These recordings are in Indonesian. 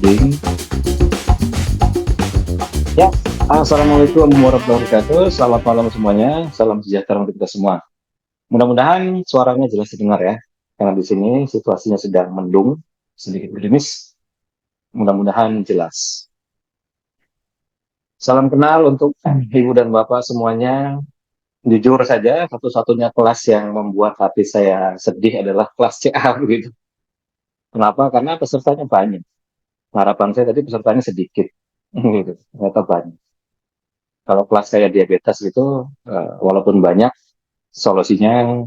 recording. Ya, assalamualaikum warahmatullahi wabarakatuh. Selamat malam semuanya. Salam sejahtera untuk kita semua. Mudah-mudahan suaranya jelas terdengar ya. Karena di sini situasinya sedang mendung, sedikit gerimis. Mudah-mudahan jelas. Salam kenal untuk ibu dan bapak semuanya. Jujur saja, satu-satunya kelas yang membuat hati saya sedih adalah kelas CA begitu. Kenapa? Karena pesertanya banyak. Harapan saya tadi pesertanya sedikit. Gitu. Ternyata banyak. Kalau kelas kayak diabetes gitu, walaupun banyak, solusinya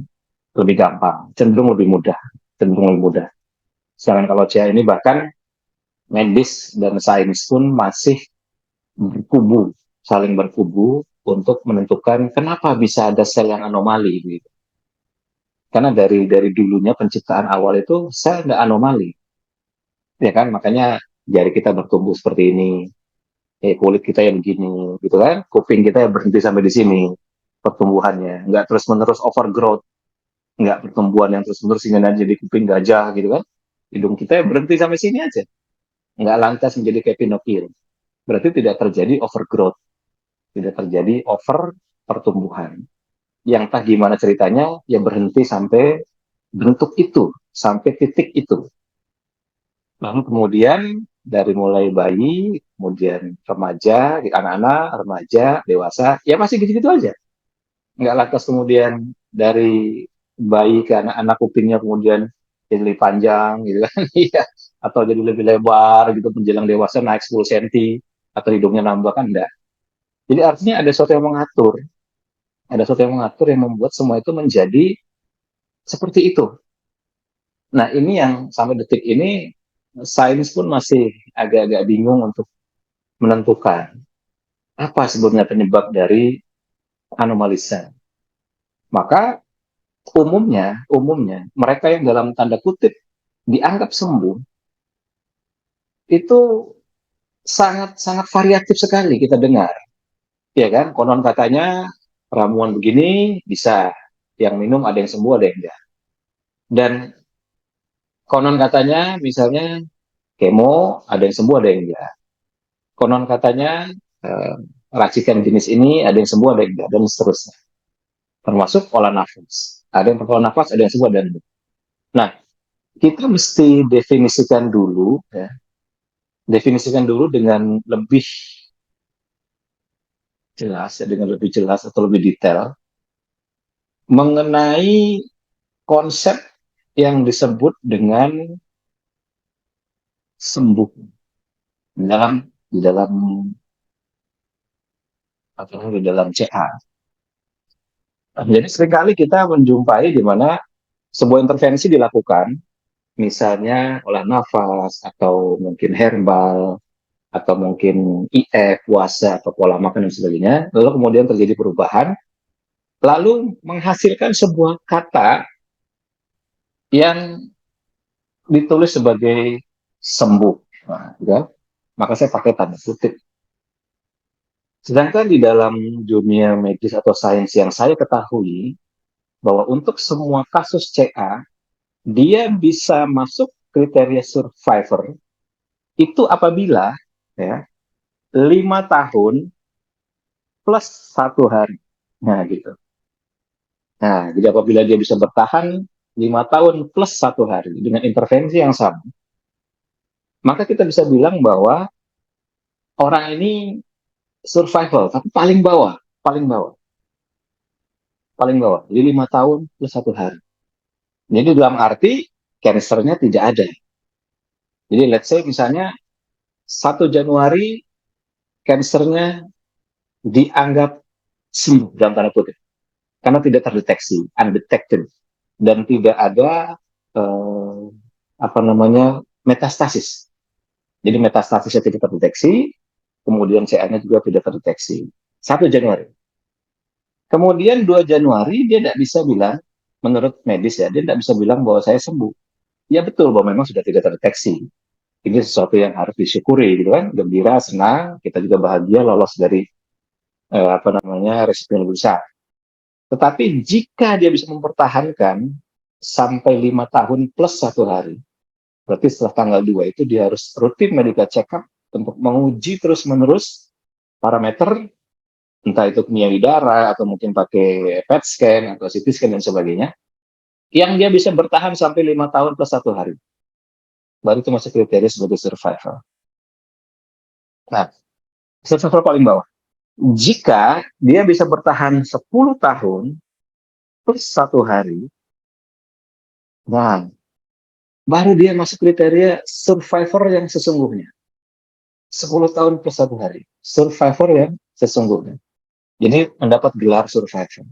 lebih gampang, cenderung lebih mudah, cenderung lebih mudah. Sedangkan kalau CA ini bahkan medis dan sains pun masih berkubu, saling berkubu untuk menentukan kenapa bisa ada sel yang anomali gitu. Karena dari dulunya penciptaan awal itu sel nggak anomali, ya kan? Makanya jari kita bertumbuh seperti ini, kulit kita yang begini, gitu kan? Kuping kita yang berhenti sampai di sini pertumbuhannya, nggak terus menerus overgrowth, nggak pertumbuhan yang terus menerus sehingga jadi kuping gajah gitu kan. Hidung kita ya berhenti sampai sini aja, nggak lantas menjadi kayak Pinocchio. Berarti tidak terjadi overgrowth, tidak terjadi over pertumbuhan. Yang tak gimana ceritanya, ya berhenti sampai bentuk itu, sampai titik itu. Lalu kemudian dari mulai bayi, kemudian remaja, anak-anak, remaja, dewasa, ya masih gitu-gitu aja. Nggak lantas kemudian dari bayi ke anak-anak kupingnya kemudian jadi lebih panjang gitu kan. Iya, atau jadi lebih lebar gitu menjelang dewasa naik 10 cm atau hidungnya nambah kan enggak. Jadi artinya ada sesuatu yang mengatur, ada sesuatu yang mengatur yang membuat semua itu menjadi seperti itu. Nah, ini yang sampai detik ini sains pun masih agak-agak bingung untuk menentukan apa sebenarnya penyebab dari anomalisa. Maka umumnya mereka yang dalam tanda kutip dianggap sembuh itu sangat sangat variatif sekali kita dengar, ya kan? Konon katanya ramuan begini bisa, yang minum ada yang sembuh ada yang enggak. Dan konon katanya misalnya kemo ada yang sembuh ada yang enggak. Konon katanya eh, racikan jenis ini ada yang sembuh ada yang enggak dan seterusnya. Termasuk olah nafas. Ada yang olah nafas ada yang sembuh ada yang enggak. Nah, kita mesti definisikan dulu dengan lebih jelas, ya, dengan lebih jelas atau lebih detail mengenai konsep yang disebut dengan sembuh di dalam apa di dalam CA. Jadi seringkali kita menjumpai di mana sebuah intervensi dilakukan, misalnya olah nafas atau mungkin herbal atau mungkin IF, puasa atau pola makan dan sebagainya, lalu kemudian terjadi perubahan, lalu menghasilkan sebuah kata yang ditulis sebagai sembuh. Nah, ya. Maka saya pakai tanda kutip. Sedangkan di dalam dunia medis atau sains yang saya ketahui, bahwa untuk semua kasus CA, dia bisa masuk kriteria survivor, itu apabila ya 5 tahun plus 1 hari. Nah, gitu. Nah, jadi apabila dia bisa bertahan 5 tahun plus 1 hari dengan intervensi yang sama, maka kita bisa bilang bahwa orang ini survival, tapi paling bawah, paling bawah. Jadi 5 tahun plus 1 hari. Jadi dalam arti cancernya tidak ada. Jadi let's say misalnya 1 Januari cancernya dianggap sembuh dalam tanda kutip karena tidak terdeteksi, undetected dan tidak ada eh, apa namanya metastasis. Jadi metastasisnya tidak terdeteksi, kemudian CA-nya juga tidak terdeteksi. 1 Januari. Kemudian 2 Januari dia tidak bisa bilang, menurut medis ya, dia tidak bisa bilang bahwa saya sembuh. Ya betul bahwa memang sudah tidak terdeteksi. Ini sesuatu yang harus disyukuri gitu kan, gembira, senang, kita juga bahagia lolos dari apa namanya resiko yang besar. Tetapi jika dia bisa mempertahankan sampai 5 tahun plus 1 hari, Berarti setelah tanggal 2 itu dia harus rutin medical check-up untuk menguji terus-menerus parameter, entah itu penyawi darah atau mungkin pakai PET scan atau CT scan dan sebagainya, yang dia bisa bertahan sampai 5 tahun plus 1 hari. Baru itu masuk kriteria sebagai survivor. Nah, survivor paling bawah. Jika dia bisa bertahan 10 tahun plus 1 hari, nah, baru dia masuk kriteria survivor yang sesungguhnya. 10 tahun plus 1 hari. Survivor yang sesungguhnya. Jadi mendapat gelar survivor.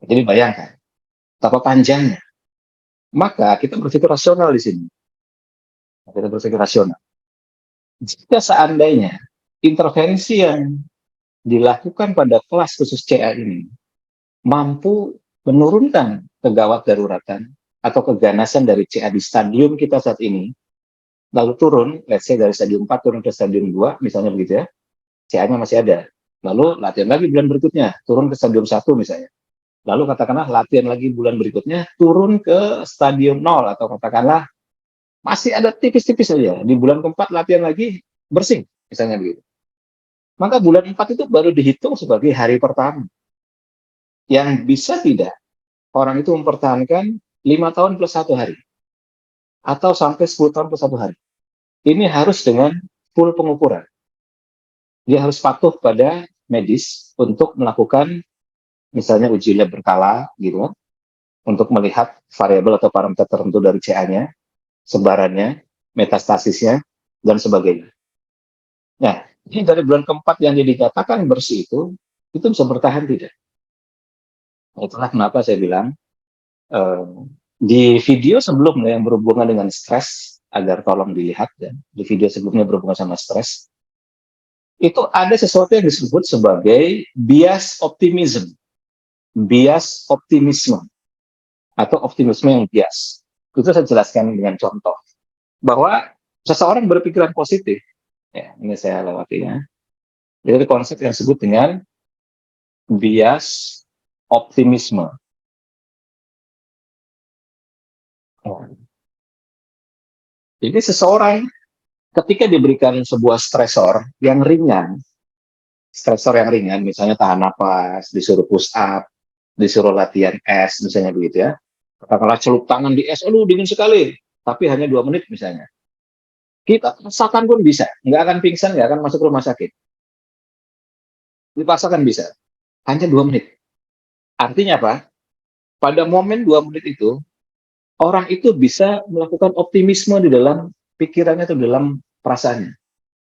Jadi bayangkan, betapa panjangnya. Maka kita berpikir rasional di sini. Kita berpikir rasional. Jika seandainya intervensi yang dilakukan pada kelas khusus CA ini mampu menurunkan kegawat daruratan atau keganasan dari CA di stadium kita saat ini, lalu turun, let's say dari stadium 4 turun ke stadium 2, misalnya begitu ya, CA-nya masih ada. Lalu latihan lagi bulan berikutnya, turun ke stadium 1 misalnya. Lalu katakanlah latihan lagi bulan berikutnya, turun ke stadium 0, atau katakanlah masih ada tipis-tipis saja. Di bulan keempat latihan lagi, bersih, misalnya begitu. Maka bulan 4 itu baru dihitung sebagai hari pertama. Yang bisa tidak orang itu mempertahankan 5 tahun plus 1 hari. Atau sampai 10 tahun plus 1 hari. Ini harus dengan full pengukuran. Dia harus patuh pada medis untuk melakukan misalnya uji lab berkala gitu, untuk melihat variabel atau parameter tertentu dari CA-nya, sebarannya, metastasisnya, dan sebagainya. Nah, ini dari bulan keempat yang dikatakan bersih itu bisa bertahan tidak? Itulah kenapa saya bilang, eh, di video sebelumnya yang berhubungan dengan stres, agar tolong dilihat, dan di video sebelumnya berhubungan sama stres, itu ada sesuatu yang disebut sebagai bias optimism, bias optimisme, atau optimisme yang bias. Itu saya jelaskan dengan contoh, bahwa seseorang berpikiran positif, ya, ini saya lewati ya, jadi konsep yang disebut dengan bias optimisme. Jadi seseorang ketika diberikan sebuah stresor yang ringan, misalnya tahan napas, disuruh push up, disuruh latihan es, misalnya begitu ya. Katakanlah celup tangan di es, aduh dingin sekali, tapi hanya 2 menit misalnya. Kita paksakan pun bisa, nggak akan pingsan, nggak akan masuk rumah sakit. Dipaksakan bisa, hanya 2 menit. Artinya apa? Pada momen 2 menit itu, orang itu bisa melakukan optimisme di dalam pikirannya atau dalam perasaannya.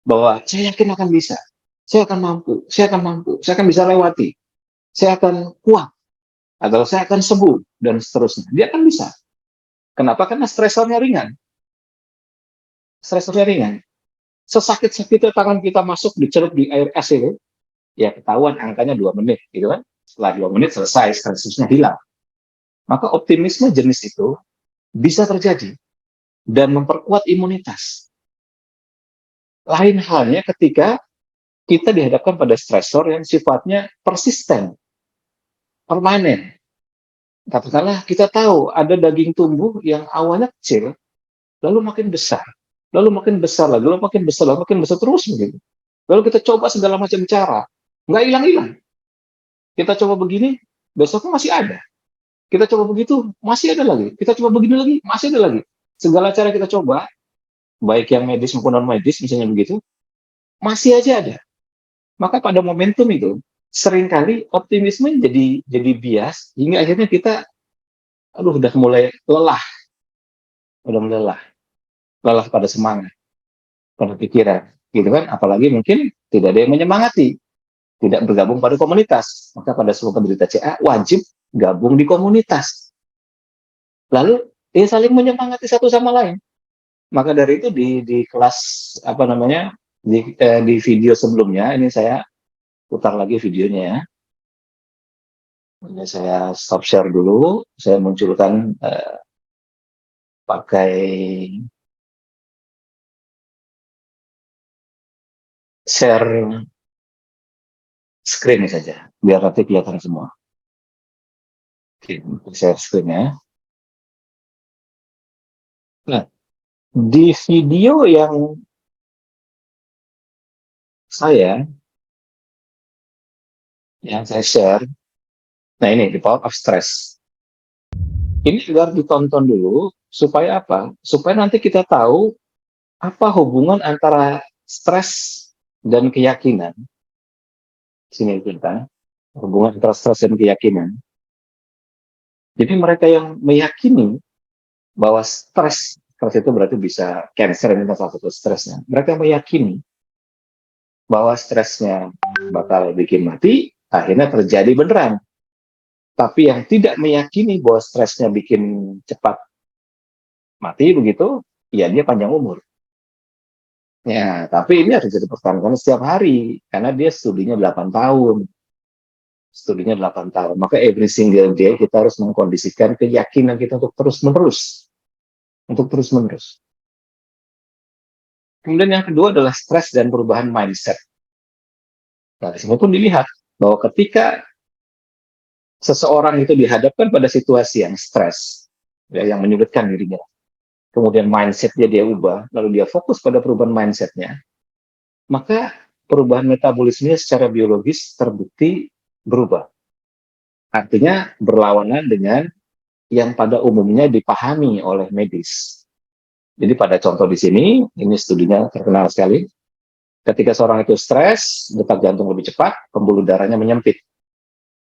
Bahwa saya yakin akan bisa, saya akan mampu, saya akan mampu, saya akan bisa lewati, saya akan kuat, atau saya akan sembuh, dan seterusnya. Dia akan bisa. Kenapa? Karena stresornya ringan. Stresornya ringan. Sesakit-sakitnya tangan kita masuk dicelup di air es itu, ya ketahuan angkanya 2 menit, gitu kan? Setelah 2 menit selesai, stresnya hilang. Maka optimisme jenis itu bisa terjadi dan memperkuat imunitas. Lain halnya ketika kita dihadapkan pada stresor yang sifatnya persisten, permanen. Katakanlah kita tahu ada daging tumbuh yang awalnya kecil, lalu makin besar, lalu makin besar lagi, lalu makin besar, lalu makin besar terus begitu. Lalu kita coba segala macam cara, nggak hilang-hilang. Kita coba begini, besoknya masih ada. Kita coba begitu, masih ada lagi. Kita coba begini lagi, masih ada lagi. Segala cara kita coba, baik yang medis maupun non medis, misalnya begitu, masih aja ada. Maka pada momentum itu, seringkali optimisme jadi bias, hingga akhirnya kita, aduh, udah mulai lelah, lelah pada semangat, pada pikiran, gitu kan? Apalagi mungkin tidak ada yang menyemangati, tidak bergabung pada komunitas. Maka pada semua penderita CA wajib gabung di komunitas. Lalu saling menyemangati satu sama lain. Maka dari itu di kelas apa namanya di video sebelumnya ini saya putar lagi videonya ya. Ini saya stop share dulu. Saya munculkan pakai share screen saja, biar nanti kelihatan semua. Oke, share screen ya. Nah, Di video saya yang saya share, nah ini The Power of Stress. Ini juga harus ditonton dulu supaya apa? Supaya nanti kita tahu apa hubungan antara stres dan keyakinan. Sini kita hubungan antara stres dan keyakinan. Jadi mereka yang meyakini bahwa stres itu berarti bisa cancer, ini salah satu stresnya. Mereka meyakini bahwa stresnya bakal bikin mati, akhirnya terjadi beneran. Tapi yang tidak meyakini bahwa stresnya bikin cepat mati begitu, ya dia panjang umur. Ya, tapi ini harus jadi pertahankan setiap hari karena dia studinya 8 tahun. Studinya 8 tahun. Maka every single day kita harus mengkondisikan keyakinan kita untuk terus-menerus. Untuk terus-menerus. Kemudian yang kedua adalah stres dan perubahan mindset. Nah, di sini pun dilihat bahwa ketika seseorang itu dihadapkan pada situasi yang stres, ya, yang menyulitkan dirinya, kemudian mindsetnya dia ubah, lalu dia fokus pada perubahan mindsetnya, maka perubahan metabolismenya secara biologis terbukti berubah. Artinya berlawanan dengan yang pada umumnya dipahami oleh medis. Jadi pada contoh di sini, ini studinya terkenal sekali. Ketika seorang itu stres, detak jantung lebih cepat, pembuluh darahnya menyempit.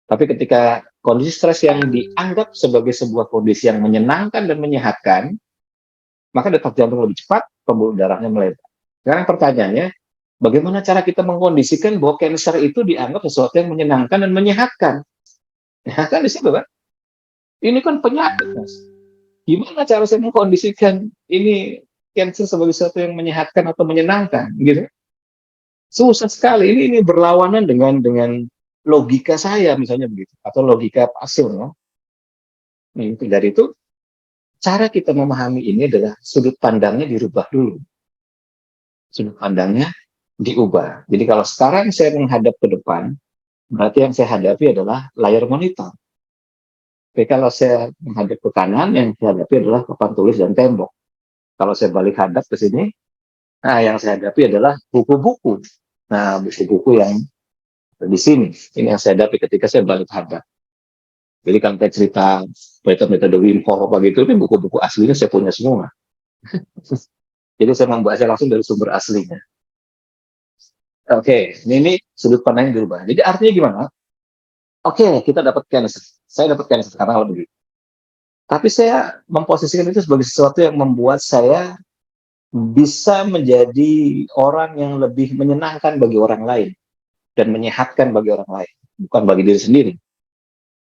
Tapi ketika kondisi stres yang dianggap sebagai sebuah kondisi yang menyenangkan dan menyehatkan, maka detak jantung lebih cepat, pembuluh darahnya melebar. Sekarang pertanyaannya, bagaimana cara kita mengkondisikan bahwa cancer itu dianggap sesuatu yang menyenangkan dan menyehatkan? Ya kan di situ kan? Ini kan penyakit, Mas. Gimana cara saya mengkondisikan ini cancer sebagai sesuatu yang menyehatkan atau menyenangkan, gitu? Susah sekali. Ini berlawanan dengan logika saya misalnya begitu, atau logika pasif. No? Nah, itu dari itu cara kita memahami ini adalah sudut pandangnya dirubah dulu. Sudut pandangnya diubah. Jadi kalau sekarang saya menghadap ke depan, berarti yang saya hadapi adalah layar monitor. Tapi kalau saya menghadap ke kanan, yang saya hadapi adalah papan tulis dan tembok. Kalau saya balik hadap ke sini, nah yang saya hadapi adalah buku-buku. Nah, buku-buku yang di sini, ini yang saya hadapi ketika saya balik hadap. Jadi kalau kita cerita metode Wim Hof begitu, ini buku-buku aslinya saya punya semua. Jadi saya membaca langsung dari sumber aslinya. Oke, ini sudut pandang yang dirubah. Jadi artinya gimana? Oke, kita dapat cancer. Saya dapat cancer karena lebih. Tapi saya memposisikan itu sebagai sesuatu yang membuat saya bisa menjadi orang yang lebih menyenangkan bagi orang lain dan menyehatkan bagi orang lain, bukan bagi diri sendiri.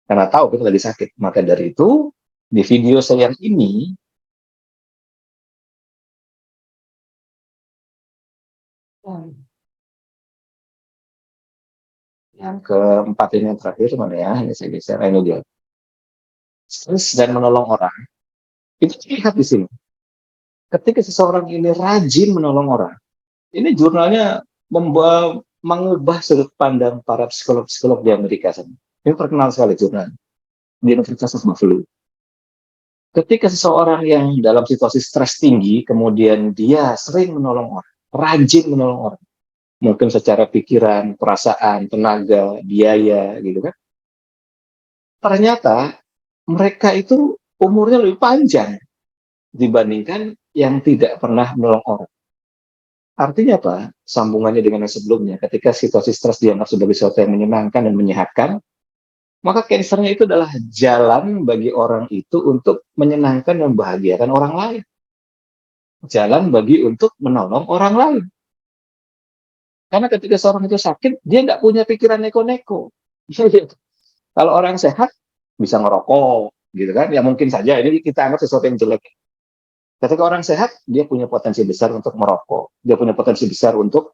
Karena tahu kita lagi sakit. Maka dari itu, di video saya yang ini, yang keempat ini yang terakhir, mana ya? Ini saya geser, ini dia. Stres dan menolong orang. Itu terlihat di sini. Ketika seseorang ini rajin menolong orang, ini jurnalnya mengubah sudut pandang para psikolog-psikolog di Amerika sana. Ini terkenal sekali jurnal di Universitas Buffalo. Ketika seseorang yang dalam situasi stres tinggi, kemudian dia sering menolong orang, rajin menolong orang, mungkin secara pikiran, perasaan, tenaga, biaya, gitu kan. Ternyata mereka itu umurnya lebih panjang dibandingkan yang tidak pernah menolong orang. Artinya apa? Sambungannya dengan yang sebelumnya, ketika situasi stres dianggap sebagai sesuatu yang menyenangkan dan menyehatkan, maka cancernya itu adalah jalan bagi orang itu untuk menyenangkan dan membahagiakan orang lain. Jalan bagi untuk menolong orang lain. Karena ketika seorang itu sakit, dia nggak punya pikiran neko-neko. Kalau orang sehat, bisa ngerokok, gitu kan? Ya mungkin saja ini kita anggap sesuatu yang jelek. Ketika orang sehat, dia punya potensi besar untuk merokok. Dia punya potensi besar untuk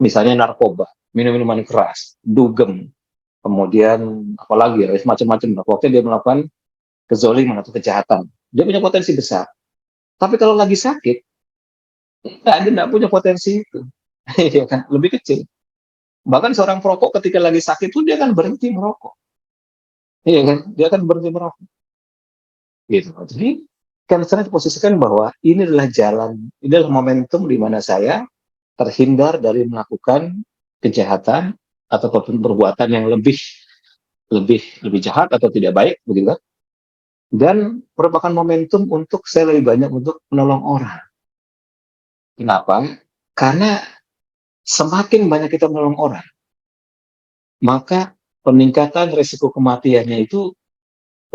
misalnya narkoba, minum-minuman keras, dugem, kemudian apalagi macam-macam. Waktu dia melakukan kezoliman atau kejahatan, dia punya potensi besar. Tapi kalau lagi sakit, dia nggak punya potensi itu, ya kan? Lebih kecil. Bahkan seorang perokok ketika lagi sakit pun dia akan berhenti merokok, iya kan? Dia akan berhenti merokok. Gitu. Jadi Cancer diposisikan bahwa ini adalah jalan, ini adalah momentum di mana saya terhindar dari melakukan kejahatan ataupun perbuatan yang lebih lebih lebih jahat atau tidak baik, begitu kan? Dan merupakan momentum untuk saya lebih banyak untuk menolong orang. Kenapa? Karena semakin banyak kita menolong orang, maka peningkatan risiko kematiannya itu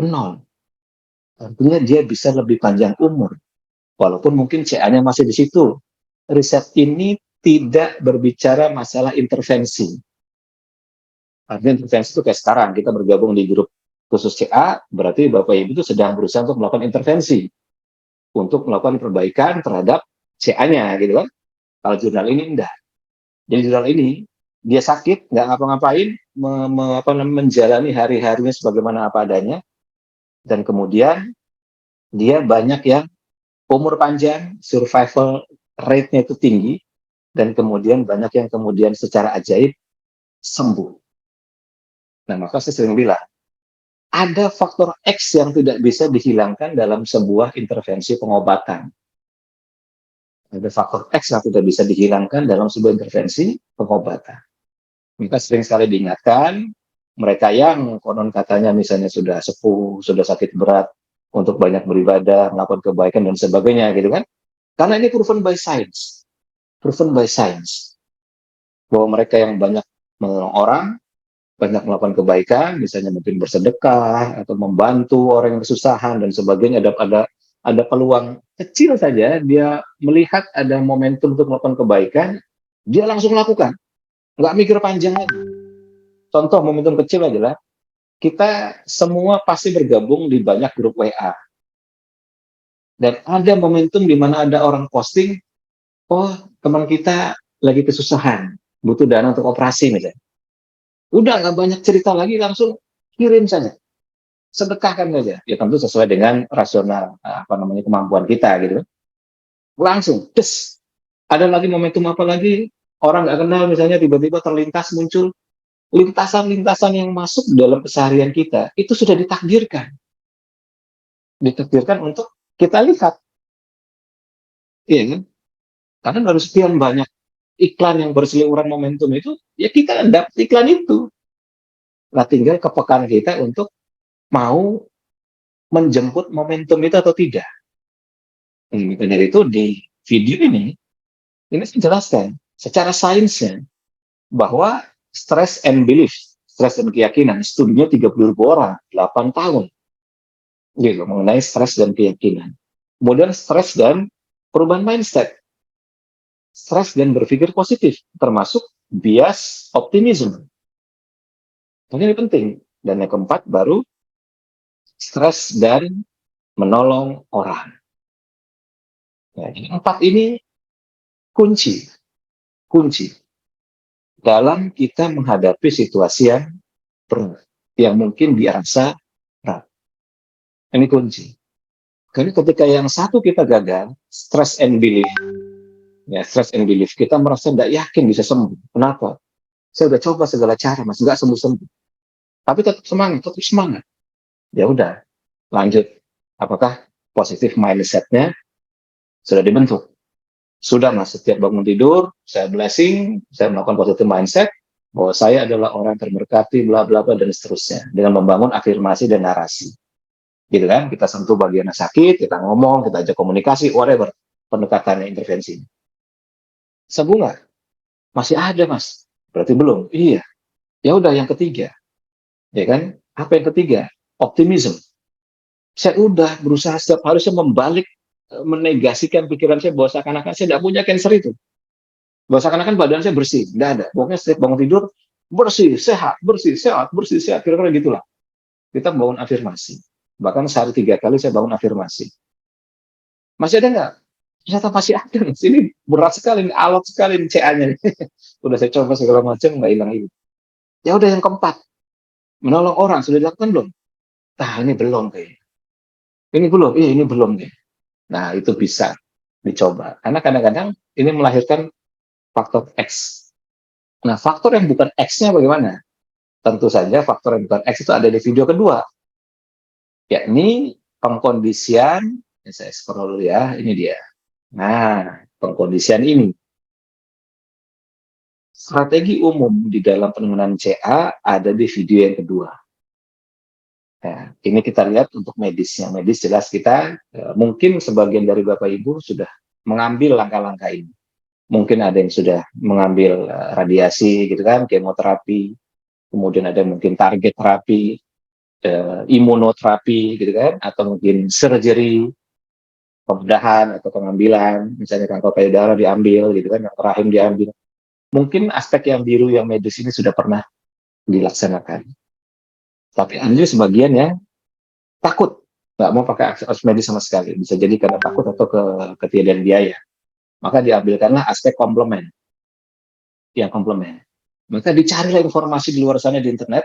nol. Artinya dia bisa lebih panjang umur. Walaupun mungkin CA-nya masih di situ. Riset ini tidak berbicara masalah intervensi. Artinya intervensi itu kayak sekarang, kita bergabung di grup khusus CA, berarti Bapak Ibu itu sedang berusaha untuk melakukan intervensi, untuk melakukan perbaikan terhadap CA-nya, gitu kan. Kalau jurnal ini enggak. Jadi jurnal ini, dia sakit, nggak ngapa-ngapain, menjalani hari-harinya sebagaimana apa adanya, dan kemudian dia banyak yang umur panjang, survival rate-nya itu tinggi, dan kemudian banyak yang kemudian secara ajaib sembuh. Nah, maka saya sering bilang, ada faktor X yang tidak bisa dihilangkan dalam sebuah intervensi pengobatan. Ada faktor X yang tidak bisa dihilangkan dalam sebuah intervensi pengobatan. Maka sering sekali diingatkan, mereka yang konon katanya misalnya sudah sepuh, sudah sakit berat, untuk banyak beribadah, melakukan kebaikan, dan sebagainya, gitu kan. Karena ini proven by science. Proven by science. Bahwa mereka yang banyak menolong orang, banyak melakukan kebaikan, misalnya mungkin bersedekah atau membantu orang yang kesusahan dan sebagainya, ada peluang kecil saja dia melihat ada momentum untuk melakukan kebaikan, dia langsung lakukan, nggak mikir panjang lagi. Contoh momentum kecil adalah kita semua pasti bergabung di banyak grup WA, dan ada momentum di mana ada orang posting, oh teman kita lagi kesusahan, butuh dana untuk operasi misalnya. Udah nggak banyak cerita lagi, langsung kirim saja, sedekahkan saja. Ya tentu sesuai dengan rasional kemampuan kita gitu. Langsung, des. Ada lagi momentum apa lagi? Orang nggak kenal misalnya tiba-tiba terlintas muncul lintasan-lintasan yang masuk dalam keseharian kita itu sudah ditakdirkan untuk kita lihat, iya kan? Karena dari sekian banyak iklan yang berseliweran momentum itu, ya kita dapat iklan itu. Nah, tinggal kepekaan kita untuk mau menjemput momentum itu atau tidak. Dari itu di video ini saya jelaskan secara sainsnya bahwa stress and keyakinan, studinya 30.000 orang, 8 tahun, gitu, mengenai stres dan keyakinan. Kemudian stres dan perubahan mindset, stres dan berpikir positif, termasuk bias optimism. Ini penting. Dan yang keempat baru stres dan menolong orang. Ya, yang empat ini kunci dalam kita menghadapi situasi yang berat, yang mungkin dirasa berat. Ini kunci. Karena ketika yang satu kita gagal, stress and belief, ya stress and belief, kita merasa tidak yakin bisa sembuh. Kenapa? Saya udah coba segala cara, mas, nggak sembuh-sembuh. Tapi tetap semangat. Ya udah, lanjut. Apakah positif mindset-nya sudah dibentuk? Sudah, mas, setiap bangun tidur, saya blessing, saya melakukan positive mindset, bahwa saya adalah orang terberkati, bla bla bla, dan seterusnya. Dengan membangun afirmasi dan narasi. Gitu kan, kita sentuh bagian yang sakit, kita ngomong, kita ajak komunikasi, whatever, pendekatannya, intervensi. Sembuh nggak? Masih ada, mas. Berarti belum? Iya. Ya udah, yang ketiga. Ya kan? Apa yang ketiga? Optimism. Saya udah berusaha setiap hari saya membalik, menegasikan pikiran saya bahwa seakan-akan saya tidak punya cancer itu. Bahwa seakan-akan badan saya bersih. Tidak ada. Pokoknya setiap bangun tidur, bersih, sehat, bersih, sehat, bersih, sehat. Kira-kira gitulah. Kita bangun afirmasi. Bahkan sehari 3 kali saya bangun afirmasi. Masih ada nggak? Ternyata masih ada. Ini berat sekali, alot sekali CA-nya. Udah saya coba segala macam, nggak hilang. Ya udah, yang keempat. Menolong orang. Sudah dilakukan belum? Nah, ini belum kayaknya. Ini belum, ini belum nih. Nah, itu bisa dicoba. Karena kadang-kadang ini melahirkan faktor X. Nah, faktor yang bukan X-nya bagaimana? Tentu saja faktor yang bukan X itu ada di video kedua, yakni pengkondisian Saya scroll dulu ya, ini dia. Nah, pengkondisian ini. Strategi umum di dalam penanganan CA ada di video yang kedua. Nah, ini kita lihat untuk medis. Yang medis jelas kita, mungkin sebagian dari Bapak Ibu sudah mengambil langkah-langkah ini. Mungkin ada yang sudah mengambil radiasi gitu kan, kemoterapi, kemudian ada mungkin target terapi, imunoterapi gitu kan, atau mungkin surgery, pembedahan atau pengambilan, misalnya kanker payudara diambil gitu kan, kanker rahim diambil. Mungkin aspek yang biru yang medis ini sudah pernah dilaksanakan. Tapi ada sebagian yang takut, nggak mau pakai akses medis sama sekali. Bisa jadi karena takut atau ketiadaan biaya. Maka diambilkanlah aspek komplement, yang komplement. Maka dicarilah informasi di luar sana di internet,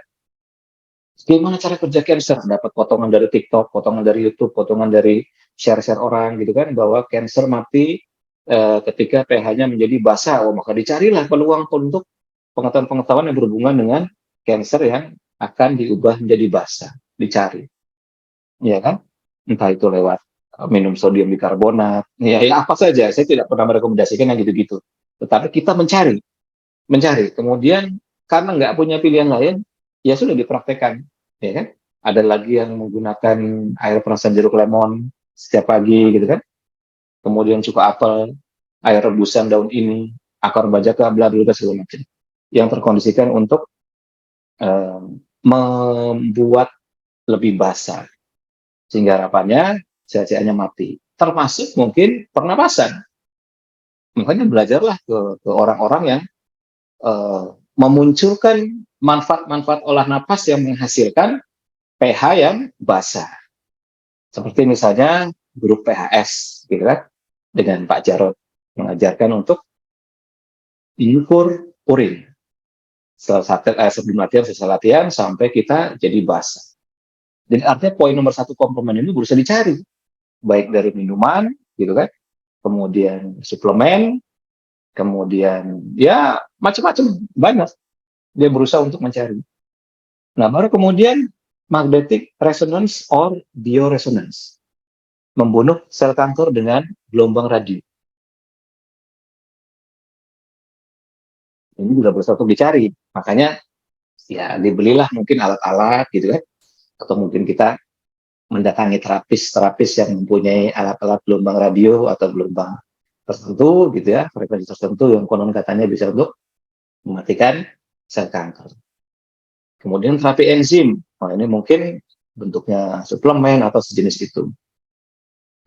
gimana cara kerja cancer, dapat potongan dari TikTok, potongan dari YouTube, potongan dari share-share orang gitu kan, bahwa cancer mati ketika pH-nya menjadi basa. Oh, maka dicarilah peluang untuk pengetahuan-pengetahuan yang berhubungan dengan cancer yang akan diubah menjadi basa. Dicari, ya kan? Entah itu lewat minum sodium bikarbonat, ya apa saja. Saya tidak pernah merekomendasikan yang gitu-gitu. Tetapi kita mencari. Kemudian karena nggak punya pilihan lain, ya sudah dipraktekkan, ya kan? Ada lagi yang menggunakan air perasan jeruk lemon setiap pagi, gitu kan? Kemudian cuka apel, air rebusan daun ini, akar bajaka, bla bla bla segala macam. Yang terkondisikan untuk membuat lebih basah, sehingga harapannya CCA-nya mati. Termasuk mungkin pernapasan. Makanya belajarlah ke orang-orang yang memunculkan manfaat-manfaat olah napas yang menghasilkan pH yang basah. Seperti misalnya grup PHS, gitu kan, dengan Pak Jarod mengajarkan untuk mengukur urin. Sebelum latihan, setelah latihan, sampai kita jadi basah. Jadi artinya poin nomor satu komplement ini berusaha dicari, baik dari minuman, gitu kan, kemudian suplemen, kemudian ya macam-macam, banyak. Dia berusaha untuk mencari. Nah, baru kemudian magnetic resonance or bioresonance, membunuh sel kanker dengan gelombang radio. Ini juga berusaha untuk dicari. Makanya ya dibelilah mungkin alat-alat gitu kan, atau mungkin kita mendatangi terapis yang mempunyai alat-alat gelombang radio atau gelombang tertentu gitu ya, frekuensi tertentu yang konon katanya bisa untuk mematikan sel kanker. Kemudian terapi enzim, nah ini mungkin bentuknya suplemen atau sejenis itu.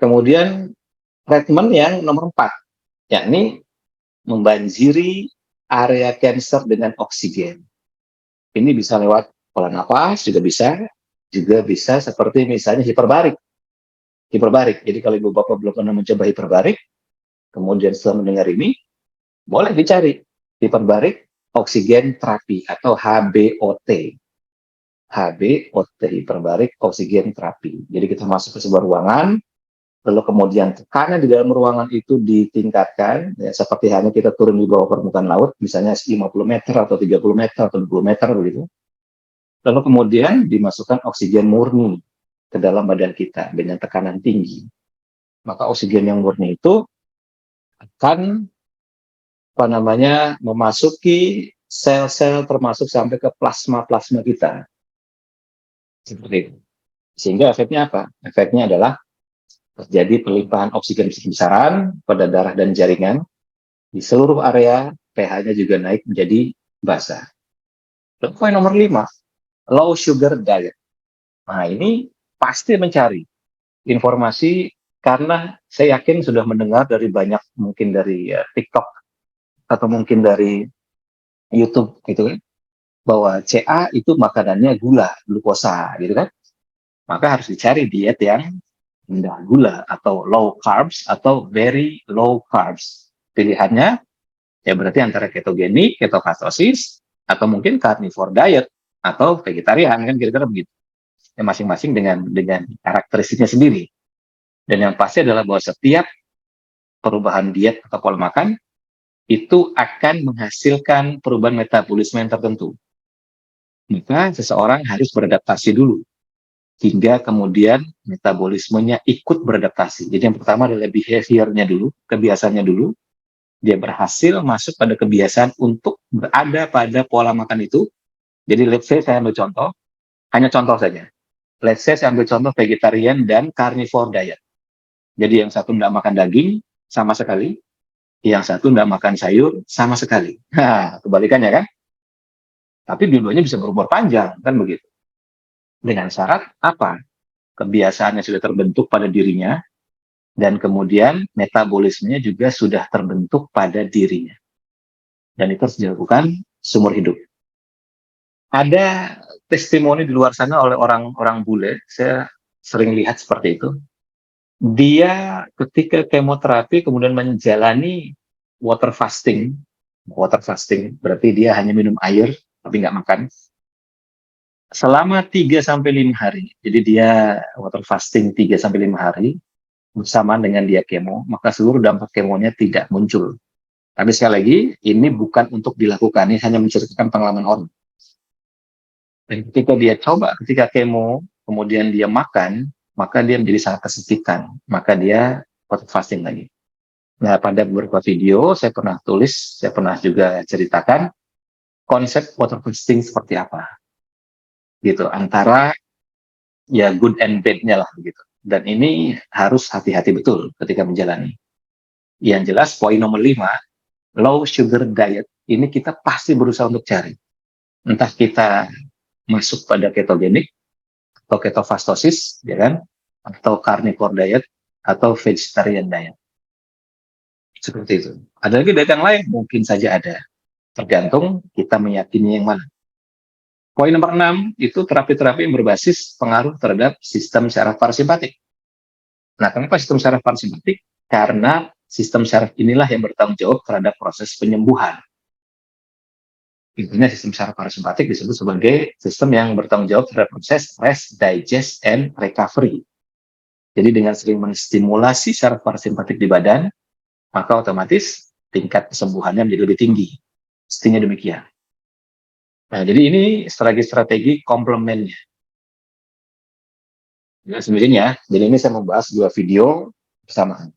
Kemudian treatment yang nomor 4, yakni membanjiri area kanker dengan oksigen. Ini bisa lewat pola nafas, juga bisa seperti misalnya hiperbarik. Jadi kalau ibu bapak belum pernah mencoba hiperbarik, kemudian setelah mendengar ini, boleh dicari hiperbarik oksigen terapi atau HBOT. HBOT, hiperbarik oksigen terapi. Jadi kita masuk ke sebuah ruangan, lalu kemudian tekanan di dalam ruangan itu ditingkatkan, ya, seperti hanya kita turun di bawah permukaan laut, misalnya 50 meter atau 30 meter atau 20 meter begitu. Lalu kemudian dimasukkan oksigen murni ke dalam badan kita dengan tekanan tinggi. Maka oksigen yang murni itu akan memasuki sel-sel termasuk sampai ke plasma-plasma kita. Seperti itu. Sehingga efeknya apa? Efeknya adalah terjadi pelimpahan oksigen besar-besaran pada darah dan jaringan di seluruh area, pH-nya juga naik menjadi basah. Dan poin nomor 5, low sugar diet. Nah, ini pasti mencari informasi karena saya yakin sudah mendengar dari banyak, mungkin dari TikTok atau mungkin dari YouTube gitu kan, bahwa CA itu makanannya gula, glukosa gitu kan. Maka harus dicari diet yang rendah gula atau low carbs atau very low carbs. Pilihannya ya berarti antara ketogenik, ketoketosis, atau mungkin carnivore diet atau vegetarian, kan kira-kira begitu. Ya, masing-masing dengan karakteristiknya sendiri. Dan yang pasti adalah bahwa setiap perubahan diet atau pola makan itu akan menghasilkan perubahan metabolisme yang tertentu. Maka seseorang harus beradaptasi dulu. hingga kemudian metabolismenya ikut beradaptasi. Jadi yang pertama adalah behavior-nya dulu, kebiasaannya dulu. Dia berhasil masuk pada kebiasaan untuk berada pada pola makan itu. Jadi let's say saya ambil contoh, hanya contoh saja. Let's say saya ambil contoh vegetarian dan carnivore diet. Jadi yang satu tidak makan daging sama sekali, yang satu tidak makan sayur sama sekali. Nah, kebalikannya kan? Tapi dua-duanya bisa berumur panjang, kan begitu. Dengan syarat apa? Kebiasaannya sudah terbentuk pada dirinya, dan kemudian metabolismenya juga sudah terbentuk pada dirinya. Dan itu harus dilakukan seumur hidup. Ada testimoni di luar sana oleh orang-orang bule, saya sering lihat seperti itu. Dia ketika kemoterapi kemudian menjalani water fasting. Water fasting berarti dia hanya minum air tapi nggak makan selama 3 sampai 5 hari. Jadi dia water fasting 3 sampai 5 hari bersamaan dengan dia kemo, maka seluruh dampak kemonya tidak muncul. Tapi sekali lagi, ini bukan untuk dilakukan, ini hanya menceritakan pengalaman orang. Dan ketika dia coba, ketika kemo, kemudian dia makan, maka dia menjadi sangat kesepitan. Maka dia water fasting lagi. Nah, pada beberapa video saya pernah tulis, saya pernah juga ceritakan konsep water fasting seperti apa. Gitu, antara ya good and bad-nya lah gitu. Dan ini harus hati-hati betul ketika menjalani. Yang jelas poin nomor 5, low sugar diet, ini kita pasti berusaha untuk cari. Entah kita masuk pada ketogenik, atau ketofastosis, ya kan? Atau carnivore diet, atau vegetarian diet. Seperti itu. Ada lagi diet yang lain? Mungkin saja ada. Tergantung kita meyakini yang mana. Poin nomor 6, itu terapi-terapi yang berbasis pengaruh terhadap sistem syaraf parasimpatik. Nah, kenapa sistem syaraf parasimpatik? Karena sistem syaraf inilah yang bertanggung jawab terhadap proses penyembuhan. Intinya sistem syaraf parasimpatik disebut sebagai sistem yang bertanggung jawab terhadap proses rest, digest, and recovery. Jadi dengan sering menstimulasi syaraf parasimpatik di badan, maka otomatis tingkat kesembuhannya menjadi lebih tinggi. Mestinya demikian. Nah, jadi ini strategi-strategi komplemennya. Ya, sebenarnya, jadi ini saya membahas 2 video bersamaan.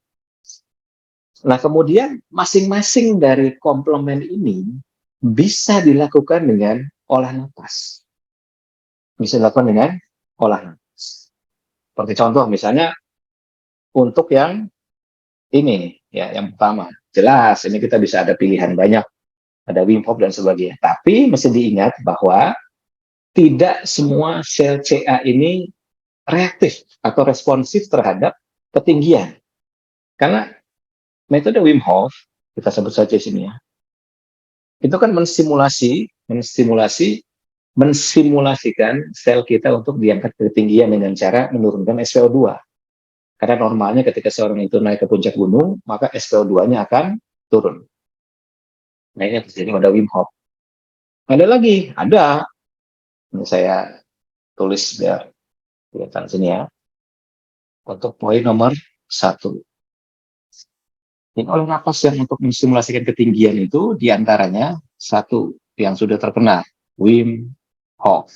Nah, kemudian masing-masing dari komplemen ini bisa dilakukan dengan olah napas. Bisa dilakukan dengan olah napas. Seperti contoh misalnya untuk yang ini, ya, yang pertama. Jelas, ini kita bisa ada pilihan banyak. Ada Wim Hof dan sebagainya. Tapi mesti diingat bahwa tidak semua sel CA ini reaktif atau responsif terhadap ketinggian. Karena metode Wim Hof, kita sebut saja di sini ya, itu kan mensimulasikan sel kita untuk diangkat ke ketinggian dengan cara menurunkan SpO2. Karena normalnya ketika seorang itu naik ke puncak gunung, maka SpO2-nya akan turun. Nah, ini yang terjadi pada Wim Hof. Ada lagi, ada. Ini saya tulis biar kelihatan sini ya. Untuk poin nomor 1. Ini oleh napas yang untuk mensimulasikan ketinggian itu diantaranya 1 yang sudah terkenal, Wim Hof.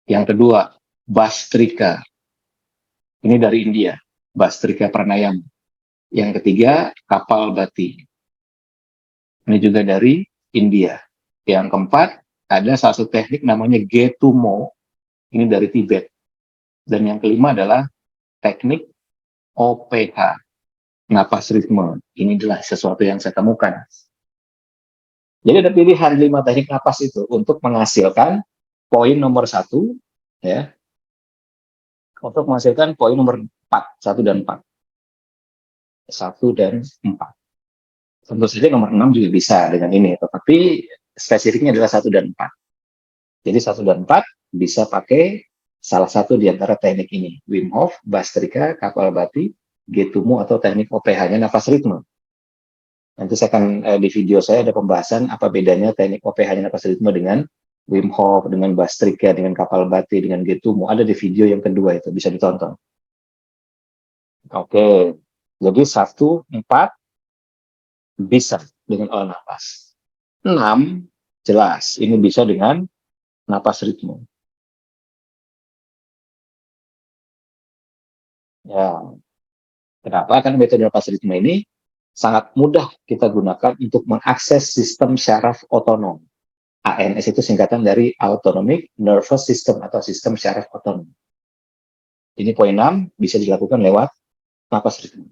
Yang kedua, Bhastrika. Ini dari India, Bhastrika Pranayama. Yang ketiga, Kapalbhati. Ini juga dari India. Yang keempat, ada satu teknik namanya Getumo. Ini dari Tibet. Dan yang kelima adalah teknik OPH, napas ritme. Ini adalah sesuatu yang saya temukan. Jadi ada pilihan 5 teknik napas itu untuk menghasilkan poin nomor 1, ya, untuk menghasilkan poin nomor 4, 1 dan 4. 1 dan 4. Tentu saja nomor 6 juga bisa dengan ini, tetapi spesifiknya adalah 1 dan 4. Jadi 1 dan 4 bisa pakai salah satu di antara teknik ini. Wim Hof, Bhastrika, Kapalbhati, Getumo atau teknik OPH-nya nafas ritme. Nanti saya akan di video saya ada pembahasan apa bedanya teknik OPH-nya nafas ritme dengan Wim Hof, dengan Bhastrika, dengan Kapalbhati, dengan Getumo. Ada di video yang kedua itu, bisa ditonton. Oke, jadi 1, 4 bisa dengan olah nafas. 6 jelas, ini bisa dengan napas ritme. Ya, kenapa? Karena metode napas ritme ini sangat mudah kita gunakan untuk mengakses sistem syaraf otonom. ANS itu singkatan dari Autonomic Nervous System atau sistem syaraf otonom. Ini poin 6 bisa dilakukan lewat napas ritme.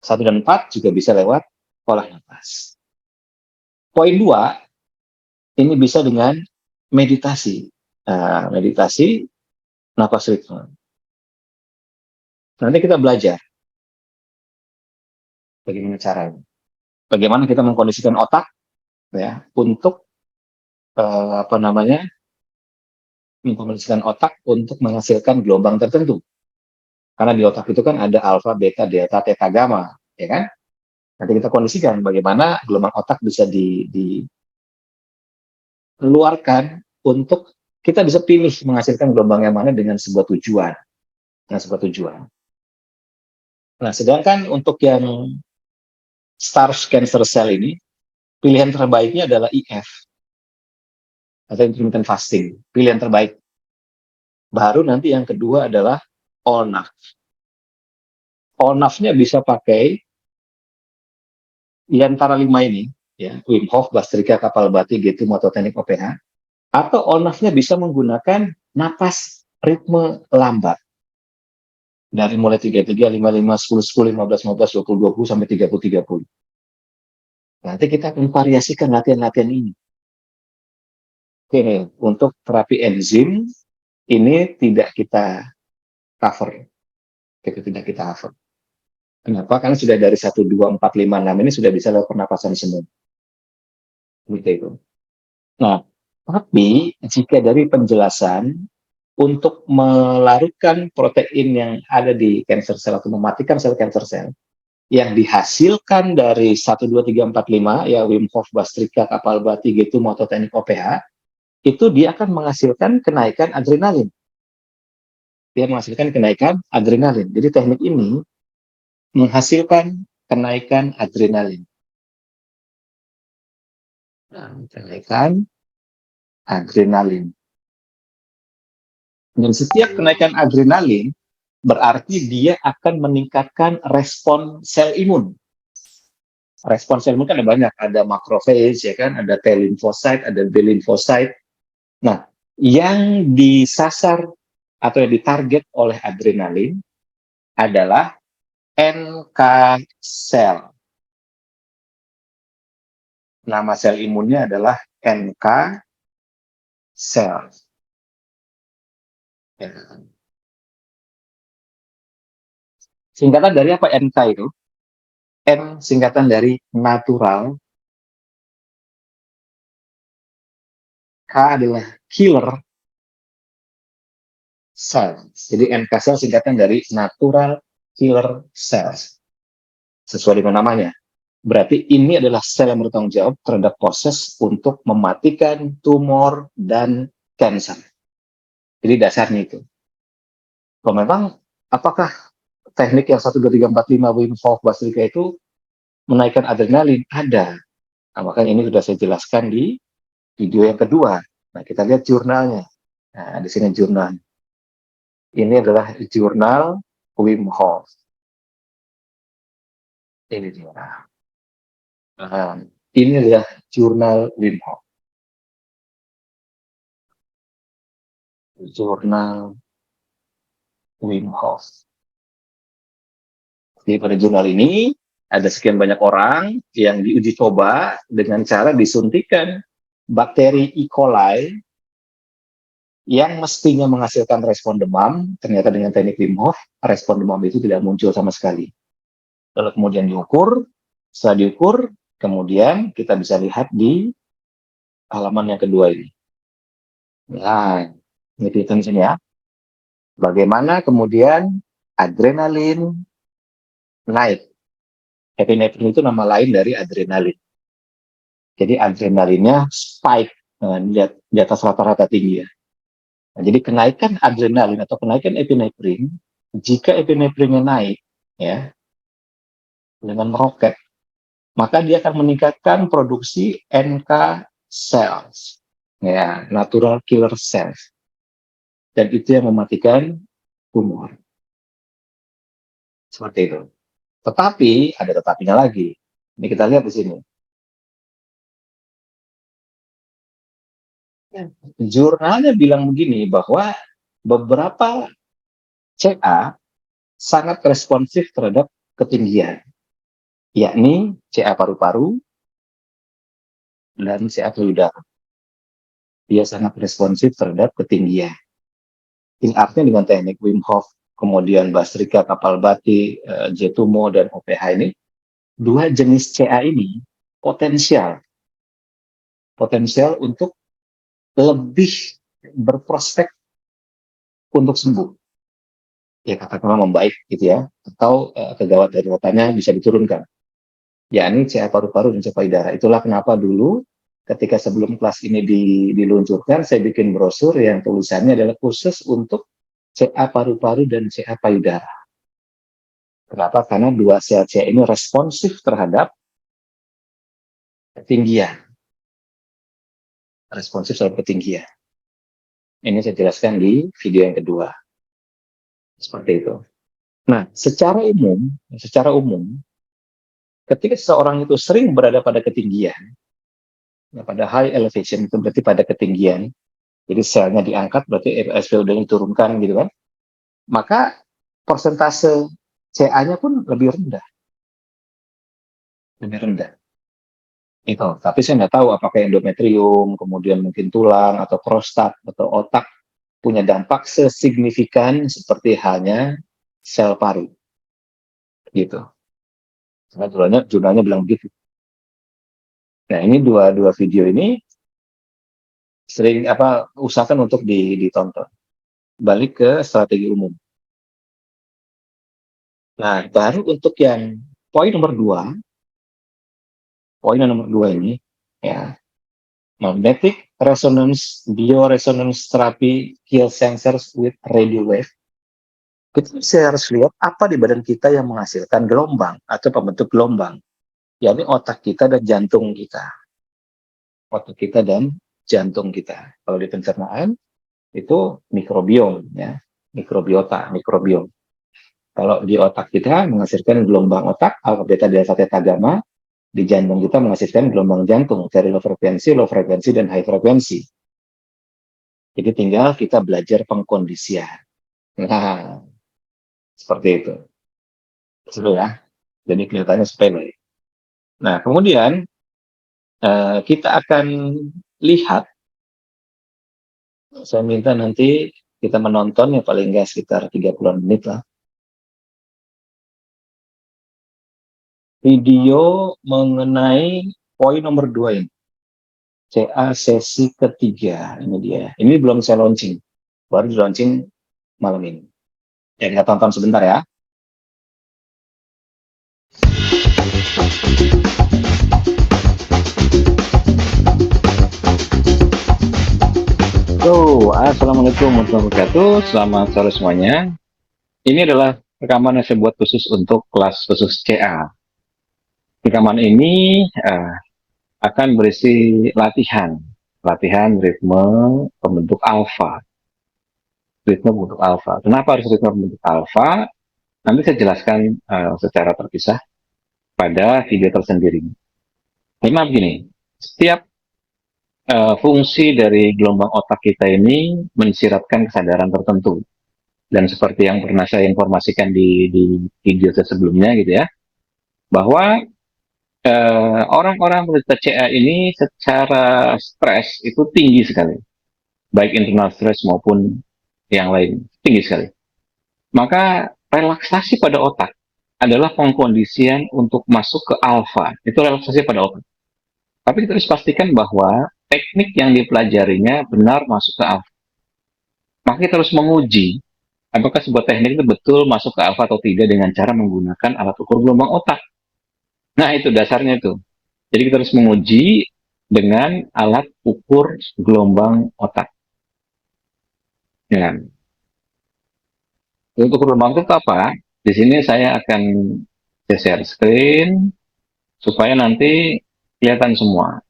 1 dan 4 juga bisa lewat olah napas. Poin 2 ini bisa dengan meditasi. Meditasi napas ritme. Nanti kita belajar bagaimana caranya. Bagaimana kita mengkondisikan otak ya untuk apa namanya? Mengkondisikan otak untuk menghasilkan gelombang tertentu. Karena di otak itu kan ada alfa, beta, delta, theta, gamma, ya kan? Nanti kita kondisikan bagaimana gelombang otak bisa dikeluarkan untuk kita bisa pilih menghasilkan gelombang yang mana dengan sebuah tujuan. Dengan sebuah tujuan. Nah, sedangkan untuk yang starch cancer cell ini, pilihan terbaiknya adalah IF atau intermittent fasting. Pilihan terbaik. Baru nanti yang kedua adalah ONAF. ONAF-nya bisa pakai di antara 5 ini, ya, Wim Hof, Bastrika, Kapalbhati, Getum, atau teknik OPH, atau ONAF-nya bisa menggunakan napas ritme lambat. Dari mulai 33, 55, 10, 10, 15, 15, 20, 20, sampai 30, 30. Nanti kita akan variasikan latihan-latihan ini. Oke, untuk terapi enzim, ini tidak kita cover. Itu tidak kita cover. Kenapa? Karena sudah dari 1, 2, 4, 5, 6 ini sudah bisa lewat pernapasan semua. Gitu. Nah, tapi jika dari penjelasan untuk melarutkan protein yang ada di cancer cell atau mematikan sel cancer cell yang dihasilkan dari 1, 2, 3, 4, 5, ya Wim Hof, Bastrika, Kapalbhati, Getum, atau teknik OPH, itu dia akan menghasilkan kenaikan adrenalin. Dia menghasilkan kenaikan adrenalin. Jadi teknik ini menghasilkan kenaikan adrenalin. Nah, kenaikan adrenalin. Dan setiap kenaikan adrenalin berarti dia akan meningkatkan respon sel imun. Respon sel imun kan ada banyak, ada makrofage ya kan, ada T limfosit, ada B limfosit. Nah, yang disasar atau yang ditarget oleh adrenalin adalah NK sel. Nama sel imunnya adalah NK sel. Ya. Singkatan dari apa NK itu? N singkatan dari natural, K adalah killer cell. Jadi NK cell singkatan dari natural killer cells. Sesuai dengan namanya. Berarti ini adalah sel yang bertanggung jawab terhadap proses untuk mematikan tumor dan kanker. Jadi dasarnya itu. Kalau memang apakah teknik yang 1, 2, 3, 4, 5 Wim Hof, Bastrika itu menaikkan adrenalin? Ada. Nah, makanya ini sudah saya jelaskan di video yang kedua. Nah, kita lihat jurnalnya. Nah, di sini jurnal. Ini adalah jurnal Wim Hof. Ini dia. Nah, ini adalah jurnal Wim Hof. Jurnal Wim Hof. Jadi pada jurnal ini ada sekian banyak orang yang diuji coba dengan cara disuntikan bakteri E. coli yang mestinya menghasilkan respon demam, ternyata dengan teknik Wim Hof, respon demam itu tidak muncul sama sekali. Lalu kemudian diukur, setelah diukur, kemudian kita bisa lihat di halaman yang kedua ini. Nah, ini kelihatan di sini ya. Bagaimana kemudian adrenalin naik. Epinefrin itu nama lain dari adrenalin. Jadi adrenalinnya spike, di atas rata-rata tinggi ya. Nah, jadi kenaikan adrenalin atau kenaikan epinefrin, jika epinefrinnya naik ya dengan meroket, maka dia akan meningkatkan produksi NK cells, ya, natural killer cells, dan itu yang mematikan tumor. Seperti itu. Tetapi ada tetapinya lagi. Ini kita lihat di sini. Jurnalnya bilang begini bahwa beberapa CA sangat responsif terhadap ketinggian, yakni CA paru-paru dan CA payudara. Dia sangat responsif terhadap ketinggian. Ini artinya dengan teknik Wim Hof, kemudian Bastrika, Kapal Bati, Jetumo, dan OPH ini, dua jenis CA ini potensial untuk lebih berprospek untuk sembuh. Ya katakanlah membaik gitu ya, atau kegawat daruratnya bisa diturunkan. Yakni CA paru-paru dan CA payudara. Itulah kenapa dulu ketika sebelum kelas ini diluncurkan, saya bikin brosur yang tulisannya adalah khusus untuk CA paru-paru dan CA payudara. Kenapa? Karena dua sel CA ini responsif terhadap ketinggian. Responsif terhadap ketinggian. Ini saya jelaskan di video yang kedua. Seperti itu. Nah, secara umum, ketika seseorang itu sering berada pada ketinggian, pada high elevation itu berarti pada ketinggian, jadi selnya diangkat berarti SpO2-nya diturunkan gitu kan, maka persentase CA-nya pun lebih rendah. Lebih rendah. Itu. Tapi saya nggak tahu apakah endometrium, kemudian mungkin tulang, atau prostat, atau otak punya dampak sesignifikan seperti halnya sel paru. Gitu. Karena jurnalnya bilang begitu. Nah, ini dua video ini sering usahakan untuk ditonton. Balik ke strategi umum. Nah, baru untuk yang poin nomor 2, ini ya, magnetic resonance bioresonance therapy kill sensors with radio wave. Kita harus lihat apa di badan kita yang menghasilkan gelombang atau pembentuk gelombang, yakni otak kita dan jantung kita. Otak kita dan jantung kita. Kalau di pencernaan itu mikrobiom ya, mikrobiom. Kalau di otak kita menghasilkan gelombang otak, alfa beta delta theta gamma, di jantung kita menghasilkan gelombang jantung dari low frekuensi, dan high frekuensi. Jadi tinggal kita belajar pengkondisian. Nah, seperti itu. Seru ya. Jadi kelihatannya sepele. Nah, kemudian kita akan lihat, saya minta nanti kita menonton ya paling nggak sekitar 30 menit lah. Video mengenai poin nomor 2 ini. CA sesi ketiga, ini dia. Ini belum saya launching, baru di launching malam ini. Ya, kita tonton sebentar ya. Assalamualaikum warahmatullahi wabarakatuh. Selamat sore semuanya. Ini adalah rekaman yang saya buat khusus untuk kelas khusus CA. Rekaman ini akan berisi latihan ritme pembentuk alfa. Kenapa harus ritme pembentuk alfa? Nanti saya jelaskan secara terpisah pada video tersendiri. Memang begini, setiap fungsi dari gelombang otak kita ini mensiratkan kesadaran tertentu. Dan seperti yang pernah saya informasikan di video sebelumnya gitu ya, bahwa orang-orang penderita CA ini secara stres itu tinggi sekali, baik internal stres maupun yang lain, tinggi sekali. Maka relaksasi pada otak adalah pengkondisian untuk masuk ke alfa, itu relaksasi pada otak. Tapi kita harus pastikan bahwa teknik yang dipelajarinya benar masuk ke alfa. Maka kita harus menguji apakah sebuah teknik itu betul masuk ke alfa atau tidak dengan cara menggunakan alat ukur gelombang otak. Nah, itu dasarnya itu. Jadi kita harus menguji dengan alat ukur gelombang otak. Ya. Untuk gelombang otak apa? Di sini saya akan share screen supaya nanti kelihatan semua.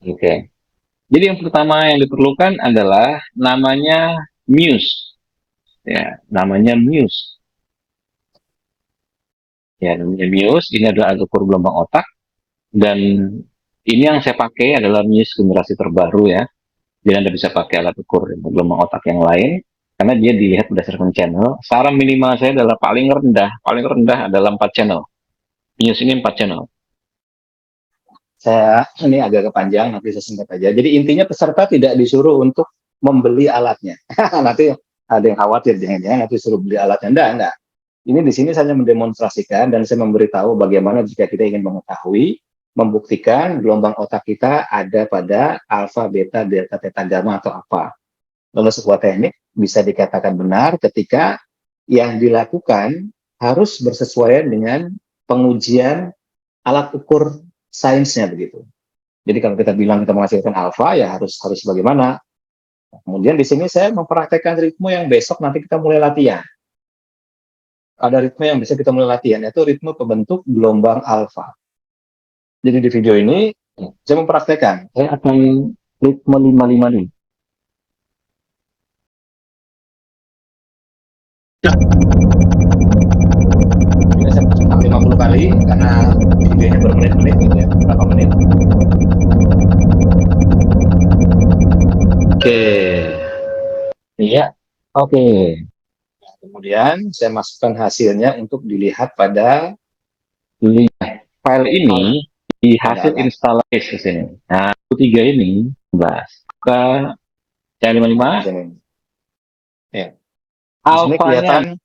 Oke. Jadi yang pertama yang diperlukan adalah namanya Muse. ya, namanya Muse. Ya, namanya Muse. Ini adalah alat ukur gelombang otak, dan ini yang saya pakai adalah Muse generasi terbaru ya. Jadi Anda bisa pakai alat ukur gelombang otak yang lain karena dia dilihat berdasarkan channel. Saran minimal saya adalah paling rendah adalah 4 channel. Muse ini 4 channel. Saya ini agak kepanjang, nanti saya singkat aja. Jadi intinya peserta tidak disuruh untuk membeli alatnya. Nanti ada yang khawatir, jangan-jangan nanti suruh beli alatnya. Enggak. Ini di sini saya mendemonstrasikan dan saya memberitahu bagaimana jika kita ingin mengetahui, membuktikan gelombang otak kita ada pada alfa, beta, delta, theta, gamma atau apa. Lalu sebuah teknik bisa dikatakan benar ketika yang dilakukan harus bersesuaian dengan pengujian alat ukur sainsnya begitu. Jadi kalau kita bilang kita menghasilkan alfa, ya harus bagaimana. Kemudian di sini saya mempraktekkan ritme yang besok nanti kita mulai latihan. Ada ritme yang bisa kita mulai latihan, yaitu ritme pembentuk gelombang alfa. Jadi di video ini saya mempraktekkan. Saya akan ritme 55 nih. Ini saya masukkan 50 kali karena videonya bermenit-menit gitu ya, berapa menit. Oke. Iya. Oke. Nah, kemudian saya masukkan hasilnya untuk dilihat pada file ini di hasil instalasi ke sini. Nah, tiga ini 11 ke C55. Ya. Di sini kelihatan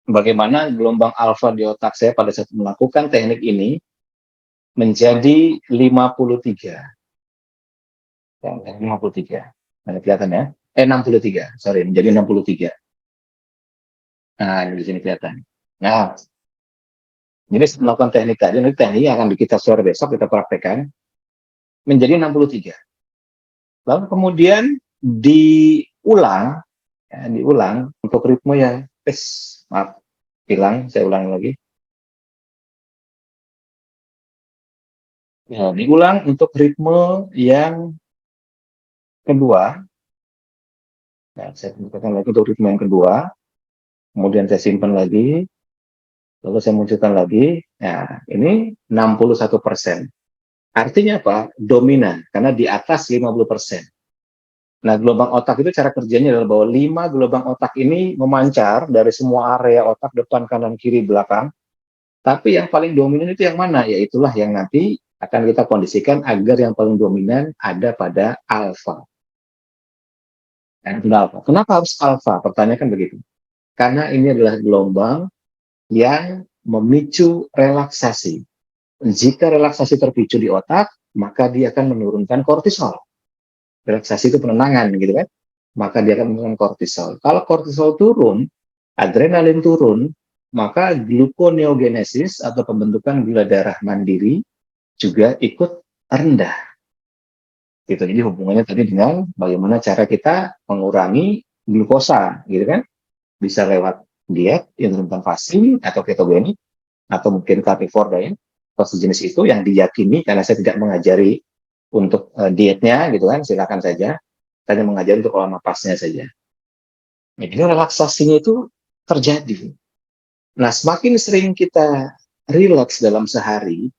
bagaimana gelombang alfa di otak saya pada saat melakukan teknik ini menjadi 53. Ya, 53. Nah, kelihatan ya? 63. Sorry, menjadi 63. Nah, ini di sini kelihatan. Nah, jadi melakukan teknik tadi, ini teknik yang akan kita share besok, kita praktekkan, menjadi 63. Lalu kemudian diulang, ya, diulang untuk ritme yang, maaf, hilang, saya ulangi lagi. Ya, diulang untuk ritme yang kedua. Nah, saya tunjukkan lagi untuk ritme yang kedua. Kemudian saya simpan lagi. Lalu saya munculkan lagi. Nah, ini 61%. Artinya apa? Dominan, karena di atas 50%. Nah, gelombang otak itu cara kerjanya adalah bahwa 5 gelombang otak ini memancar dari semua area otak, depan, kanan, kiri, belakang. Tapi yang paling dominan itu yang mana? Yaitulah yang nanti akan kita kondisikan agar yang paling dominan ada pada alfa. Alfa. Kenapa harus alfa? Pertanyaan kan begitu. Karena ini adalah gelombang yang memicu relaksasi. Jika relaksasi terpicu di otak, maka dia akan menurunkan kortisol. Relaksasi itu penenangan, gitu kan? Maka dia akan menurunkan kortisol. Kalau kortisol turun, adrenalin turun, maka gluconeogenesis atau pembentukan gula darah mandiri juga ikut rendah. Gitu. Jadi hubungannya tadi dengan bagaimana cara kita mengurangi glukosa, gitu kan? Bisa lewat diet, intermittent atau ketogenik, atau mungkin carnivore diet, atau sejenis itu yang diyakini, karena saya tidak mengajari untuk dietnya, gitu kan, silakan saja. Saya mengajari untuk olah napasnya saja. Jadi relaksasinya itu terjadi. Nah, semakin sering kita relax dalam sehari,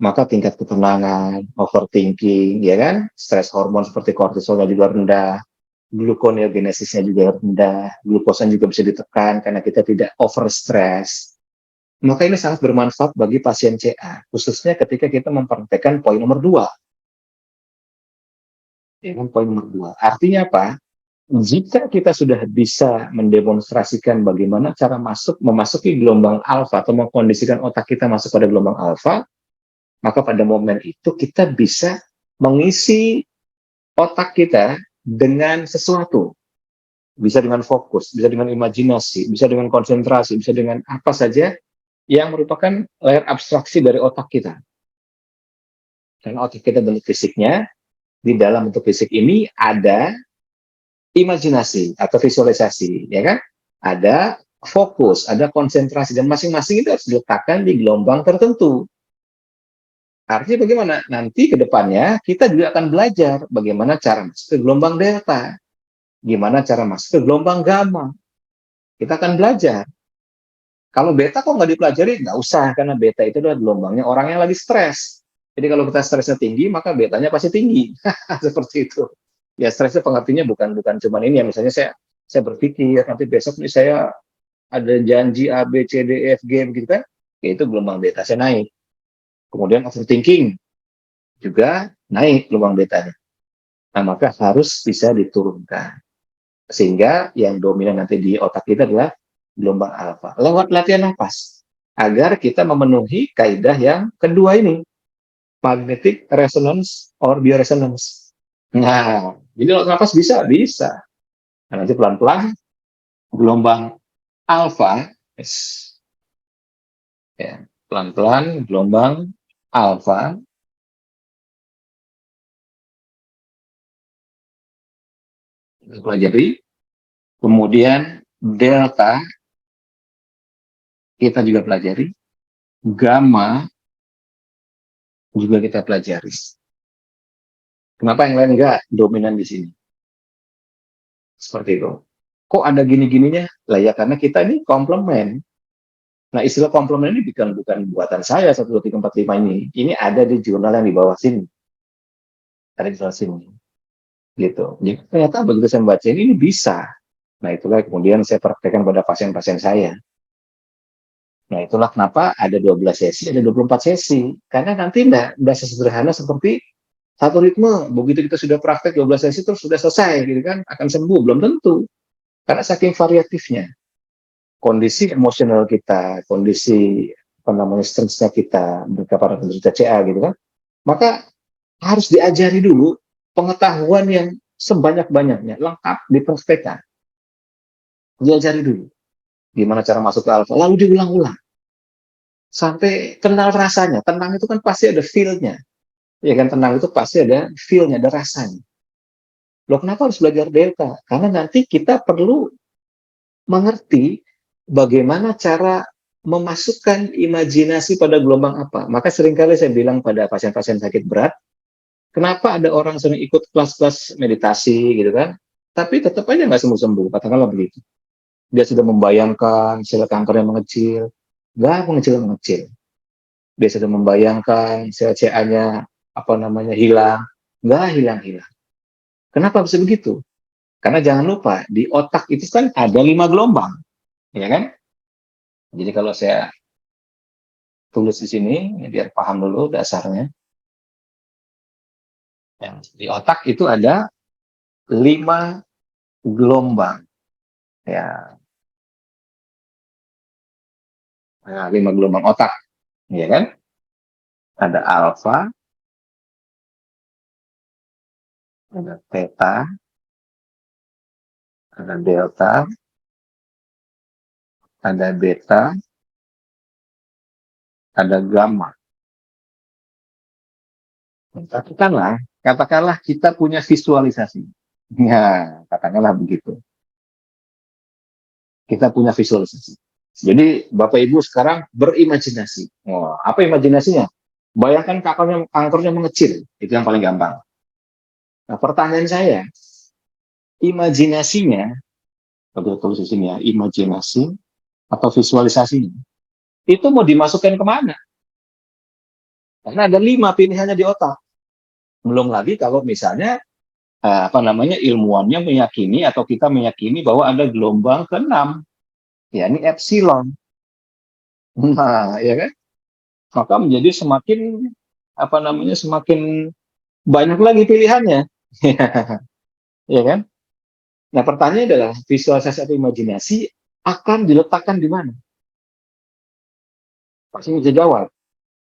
maka tingkat ketenangan, overthinking, ya kan, stres hormon seperti kortisolnya juga rendah, gluconeogenesisnya juga rendah, glukosa juga bisa ditekan karena kita tidak over stress. Maka ini sangat bermanfaat bagi pasien CA, khususnya ketika kita mempraktekkan poin nomor 2. Poin nomor 2. Artinya apa? Jika kita sudah bisa mendemonstrasikan bagaimana cara memasuki gelombang alfa atau mengkondisikan otak kita masuk pada gelombang alfa, maka pada momen itu kita bisa mengisi otak kita dengan sesuatu. Bisa dengan fokus, bisa dengan imajinasi, bisa dengan konsentrasi, bisa dengan apa saja yang merupakan layar abstraksi dari otak kita. Karena otak kita bentuk fisiknya, di dalam bentuk fisik ini ada imajinasi atau visualisasi, ya kan? Ada fokus, ada konsentrasi, dan masing-masing itu harus diletakkan di gelombang tertentu. Artinya bagaimana? Nanti ke depannya kita juga akan belajar bagaimana cara masuk ke gelombang delta. Gimana cara masuk ke gelombang gamma? Kita akan belajar. Kalau beta kok nggak dipelajari? Nggak usah, karena beta itu adalah gelombangnya orang yang lagi stres. Jadi kalau kita stresnya tinggi, maka betanya pasti tinggi. Seperti itu. Ya stresnya pengertiannya bukan bukan cuma ini ya. Misalnya saya berpikir nanti besok nih saya ada janji A, B, C, D, E, F, G begitu kan? Ya itu gelombang beta saya naik. Kemudian overthinking juga naik gelombang betanya. Nah, maka harus bisa diturunkan. Sehingga yang dominan nanti di otak kita adalah gelombang alfa. Lewat latihan nafas. Agar kita memenuhi kaidah yang kedua ini. Magnetic resonance or bioresonance. Nah, jadi lewat nafas bisa? Bisa. Nah, nanti pelan-pelan gelombang alfa, ya, pelan-pelan gelombang alfa pelajari, kemudian delta kita juga pelajari, gamma juga kita pelajari. Kenapa yang lain enggak dominan di sini? Seperti itu. Kok ada gini-gininya? Lah ya karena kita ini komplement. Nah, istilah komplement ini bukan buatan saya 1, 2, 3, 4, 5 ini. Ini ada di jurnal yang di bawah sini. Ada di bawah sini. Gitu. Jadi ternyata begitu saya membaca ini bisa. Nah, itulah kemudian saya praktekkan pada pasien-pasien saya. Nah, itulah kenapa ada 12 sesi, ada 24 sesi. Karena nanti enggak sesederhana seperti satu ritme. Begitu kita sudah praktek 12 sesi terus sudah selesai gitu kan, akan sembuh. Belum tentu. Karena saking variatifnya. Kondisi emosional kita, kondisi apa namanya stresnya kita, mereka para penderita CA gitu kan. Maka harus diajari dulu pengetahuan yang sebanyak-banyaknya, lengkap dipraktekkan. Diajari dulu gimana cara masuk ke alfa, lalu diulang-ulang sampai kenal rasanya. Tenang itu kan pasti ada feel-nya. Ya kan, tenang itu pasti ada feel-nya, ada rasanya. Loh, kenapa harus belajar delta? Karena nanti kita perlu mengerti bagaimana cara memasukkan imajinasi pada gelombang apa. Maka seringkali saya bilang pada pasien-pasien sakit berat, kenapa ada orang sering ikut kelas-kelas meditasi gitu kan, tapi tetap aja nggak sembuh-sembuh, katakanlah begitu. Dia sudah membayangkan sel kanker yang mengecil, nggak mengecil-mengecil. Dia sudah membayangkan sel CA-nya apa namanya hilang, nggak hilang-hilang. Kenapa bisa begitu? Karena jangan lupa di otak itu kan ada 5 gelombang, ya kan? Jadi kalau saya tulis di sini biar paham dulu dasarnya. Di otak itu ada 5 gelombang, ya, nah, 5 gelombang otak, ya kan? Ada alfa, ada theta, ada delta, ada beta, ada gamma. Katakanlah kita punya visualisasi. Ya, katakanlah begitu. Kita punya visualisasi. Jadi Bapak Ibu sekarang berimajinasi. Oh, apa imajinasinya? Bayangkan kankernya mengecil, itu yang paling gampang. Nah, pertanyaan saya, imajinasinya, tulis di sini ya, imajinasi atau visualisasinya, itu mau dimasukkan kemana? Karena ada 5 pilihannya di otak. Belum lagi kalau misalnya apa namanya ilmuwannya meyakini atau kita meyakini bahwa ada gelombang ke-6, yakni epsilon. Nah, ya kan? Maka menjadi semakin apa namanya semakin banyak lagi pilihannya. Ya kan? Nah, pertanyaannya adalah visualisasi atau imajinasi akan diletakkan di mana? Pasti bisa jawab,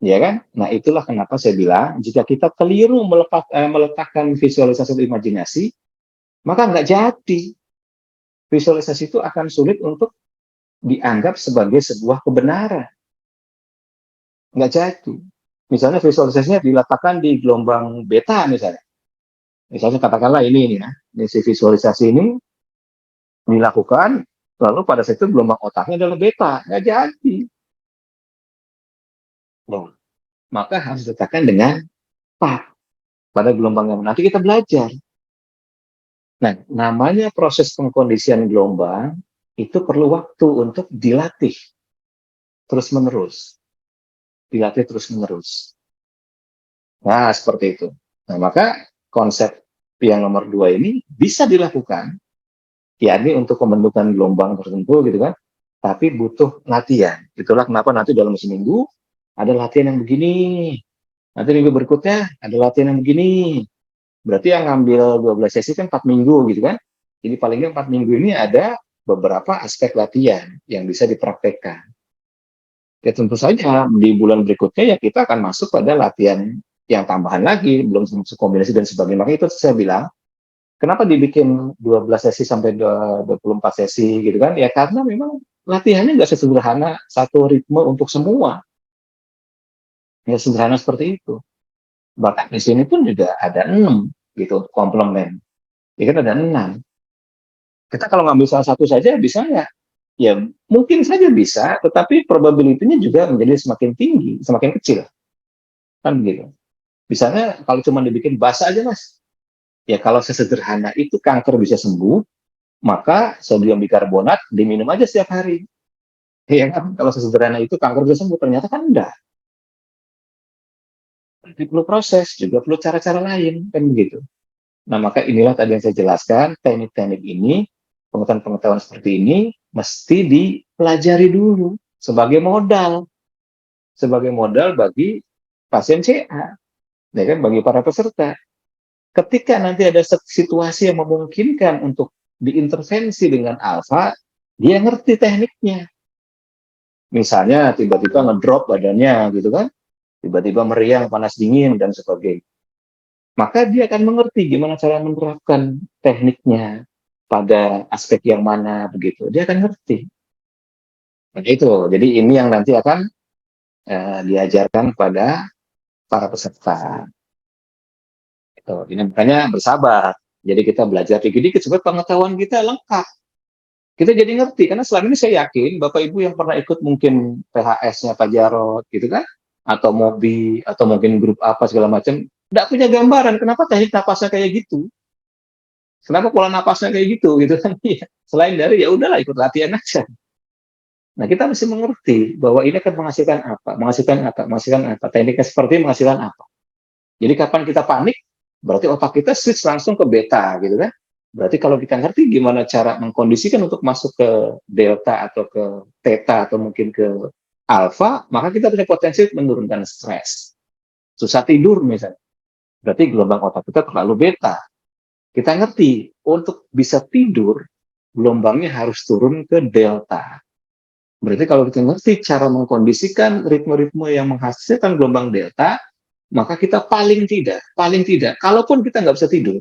ya kan? Nah, itulah kenapa saya bilang jika kita keliru meletakkan visualisasi atau imajinasi, maka nggak jadi. Visualisasi itu akan sulit untuk dianggap sebagai sebuah kebenaran. Nggak jadi. Misalnya visualisasinya diletakkan di gelombang beta misalnya. Misalnya katakanlah ini ya, si visualisasi ini dilakukan, lalu pada saat itu gelombang otaknya adalah beta. Nggak jadi. Loh, maka harus diletakkan dengan pas pada gelombang yang nanti kita belajar. Nah, namanya proses pengkondisian gelombang itu perlu waktu untuk dilatih terus-menerus, dilatih terus-menerus. Nah, seperti itu. Nah, maka konsep yang nomor dua ini bisa dilakukan, yakni untuk pembentukan gelombang tertentu gitu kan, tapi butuh latihan. Itulah kenapa nanti dalam seminggu ada latihan yang begini, nanti minggu berikutnya ada latihan yang begini. Berarti yang ngambil 12 sesi kan 4 minggu gitu kan. Jadi paling nggak 4 minggu ini ada beberapa aspek latihan yang bisa dipraktekkan. Ya tentu saja di bulan berikutnya ya kita akan masuk pada latihan yang tambahan lagi, belum masuk kombinasi dan sebagainya. Makanya itu saya bilang, kenapa dibikin 12 sesi sampai 24 sesi gitu kan? Ya karena memang latihannya nggak sesederhana satu ritme untuk semua. Ya sederhana seperti itu. Bahkan di sini pun juga ada 6 gitu komplement. Ya kan ada 6. Kita kalau ngambil salah satu saja bisa nggak? Ya mungkin saja bisa, tetapi probability-nya juga menjadi semakin tinggi, semakin kecil. Kan begitu. Misalnya kalau cuma dibikin basa aja mas, ya kalau sesederhana itu kanker bisa sembuh, maka sodium bikarbonat diminum aja setiap hari. Ya kan? Kalau sesederhana itu kanker bisa sembuh, ternyata kan enggak. Jadi perlu proses, juga perlu cara-cara lain, kan begitu. Nah, maka inilah tadi yang saya jelaskan, teknik-teknik ini, pengetahuan-pengetahuan seperti ini, mesti dipelajari dulu sebagai modal bagi pasien CA, ya kan, bagi para peserta. Ketika nanti ada situasi yang memungkinkan untuk diintervensi dengan alfa, dia ngerti tekniknya. Misalnya tiba-tiba ngedrop badannya gitu kan, tiba-tiba meriang panas dingin dan sebagainya. Maka dia akan mengerti gimana cara menerapkan tekniknya pada aspek yang mana begitu. Dia akan ngerti. Nah, itu. Jadi ini yang nanti akan diajarkan pada para peserta. Itu. Ini makanya bersabar. Jadi kita belajar dikit-dikit supaya pengetahuan kita lengkap. Kita jadi ngerti karena selama ini saya yakin Bapak Ibu yang pernah ikut mungkin PHS-nya Pak Jarot gitu kan, atau Mobi atau mungkin grup apa segala macam, nggak punya gambaran kenapa teknik napasnya kayak gitu, kenapa pola napasnya kayak gitu kan. Selain dari ya udahlah ikut latihan aja. Nah kita mesti mengerti bahwa ini akan menghasilkan apa, tekniknya seperti menghasilkan apa. Jadi kapan kita panik, berarti otak kita switch langsung ke beta gitu kan. Berarti kalau kita ngerti gimana cara mengkondisikan untuk masuk ke delta atau ke theta atau mungkin ke alpha, maka kita punya potensi menurunkan stres. Susah tidur misalnya. Berarti gelombang otak kita terlalu beta. Kita ngerti, untuk bisa tidur, gelombangnya harus turun ke delta. Berarti kalau kita ngerti cara mengkondisikan ritme-ritme yang menghasilkan gelombang delta, maka kita paling tidak, kalaupun kita nggak bisa tidur,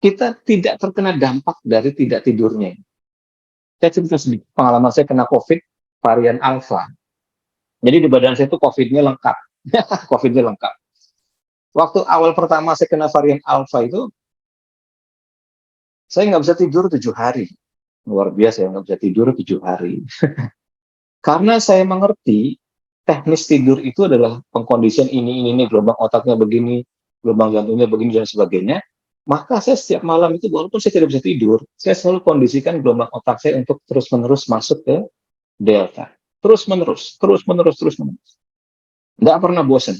kita tidak terkena dampak dari tidak tidurnya. Saya cerita sedikit, pengalaman saya kena COVID varian Alpha. Jadi di badan saya itu COVID-nya lengkap. COVID-nya lengkap. Waktu awal pertama saya kena varian Alpha itu, saya nggak bisa tidur 7 hari. Luar biasa ya, nggak bisa tidur 7 hari. Karena saya mengerti teknis tidur itu adalah pengkondisian ini, gelombang otaknya begini, gelombang jantungnya begini, dan sebagainya. Maka saya setiap malam itu, walaupun saya tidak bisa tidur, saya selalu kondisikan gelombang otak saya untuk terus-menerus masuk ke delta. Terus-menerus, terus-menerus, terus-menerus. Nggak pernah bosan.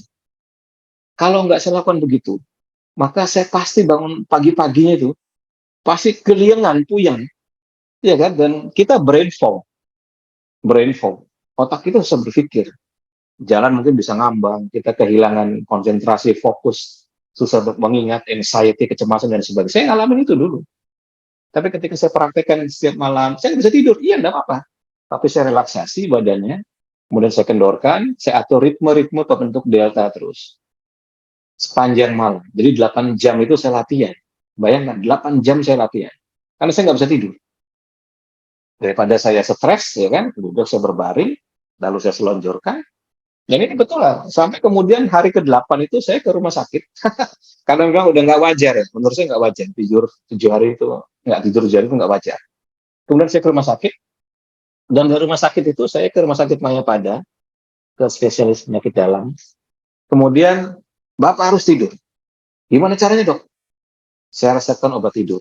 Kalau nggak saya lakukan begitu, maka saya pasti bangun pagi-paginya itu, pasti keliengan, puyeng. Ya kan? Dan kita brain fog. Brain fog. Otak kita bisa berpikir. Jalan mungkin bisa ngambang, kita kehilangan konsentrasi, fokus, susah mengingat, anxiety, kecemasan, dan sebagainya. Saya ngalamin itu dulu. Tapi ketika saya praktekkan setiap malam, saya bisa tidur, iya enggak apa-apa. Tapi saya relaksasi badannya, kemudian saya kendorkan, saya atur ritme-ritme pembentuk delta terus. Sepanjang malam. Jadi 8 jam itu saya latihan. Bayangkan, 8 jam saya latihan. Karena saya nggak bisa tidur. Daripada saya stres, ya kan, duduk saya berbaring, lalu saya selonjorkan, dan ini betul lah, sampai kemudian hari ke-8 itu saya ke rumah sakit. Karena memang udah nggak wajar ya, menurut saya nggak wajar. Tidur 7 hari itu, nggak tidur 7 hari itu nggak wajar. Kemudian saya ke rumah sakit, dan dari rumah sakit itu saya ke rumah sakit Mayapada, ke spesialis penyakit dalam. Kemudian, Bapak harus tidur. Gimana caranya dok? Saya resepkan obat tidur.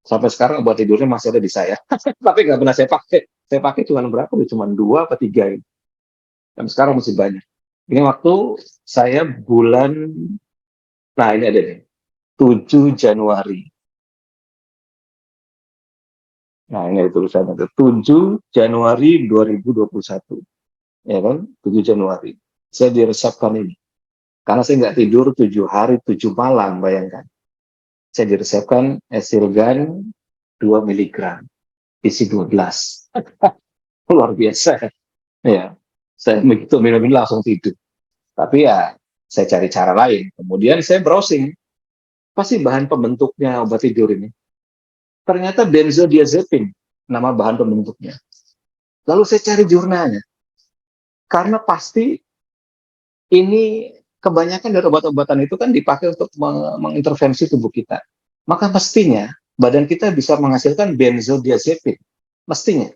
Sampai sekarang obat tidurnya masih ada di saya. Tapi nggak pernah saya pakai. Saya pakai cuma berapa? Cuma 2 atau 3 ini. Dan sekarang masih banyak. Ini waktu saya bulan, nah ini ada nih, 7 Januari. Nah ini ada tulisannya, 7 Januari 2021. Ya kan, 7 Januari. Saya diresepkan ini. Karena saya nggak tidur 7 hari, 7 malam, bayangkan. Saya diresepkan Esilgan 2 miligram, isi 12. Luar biasa. Ya, saya begitu minum ini langsung tidur. Tapi ya, saya cari cara lain. Kemudian saya browsing, apa sih bahan pembentuknya obat tidur ini? Ternyata benzodiazepin, nama bahan pembentuknya. Lalu saya cari jurnalnya, karena pasti ini kebanyakan dari obat-obatan itu kan dipakai untuk mengintervensi tubuh kita. Maka mestinya badan kita bisa menghasilkan benzodiazepin, mestinya.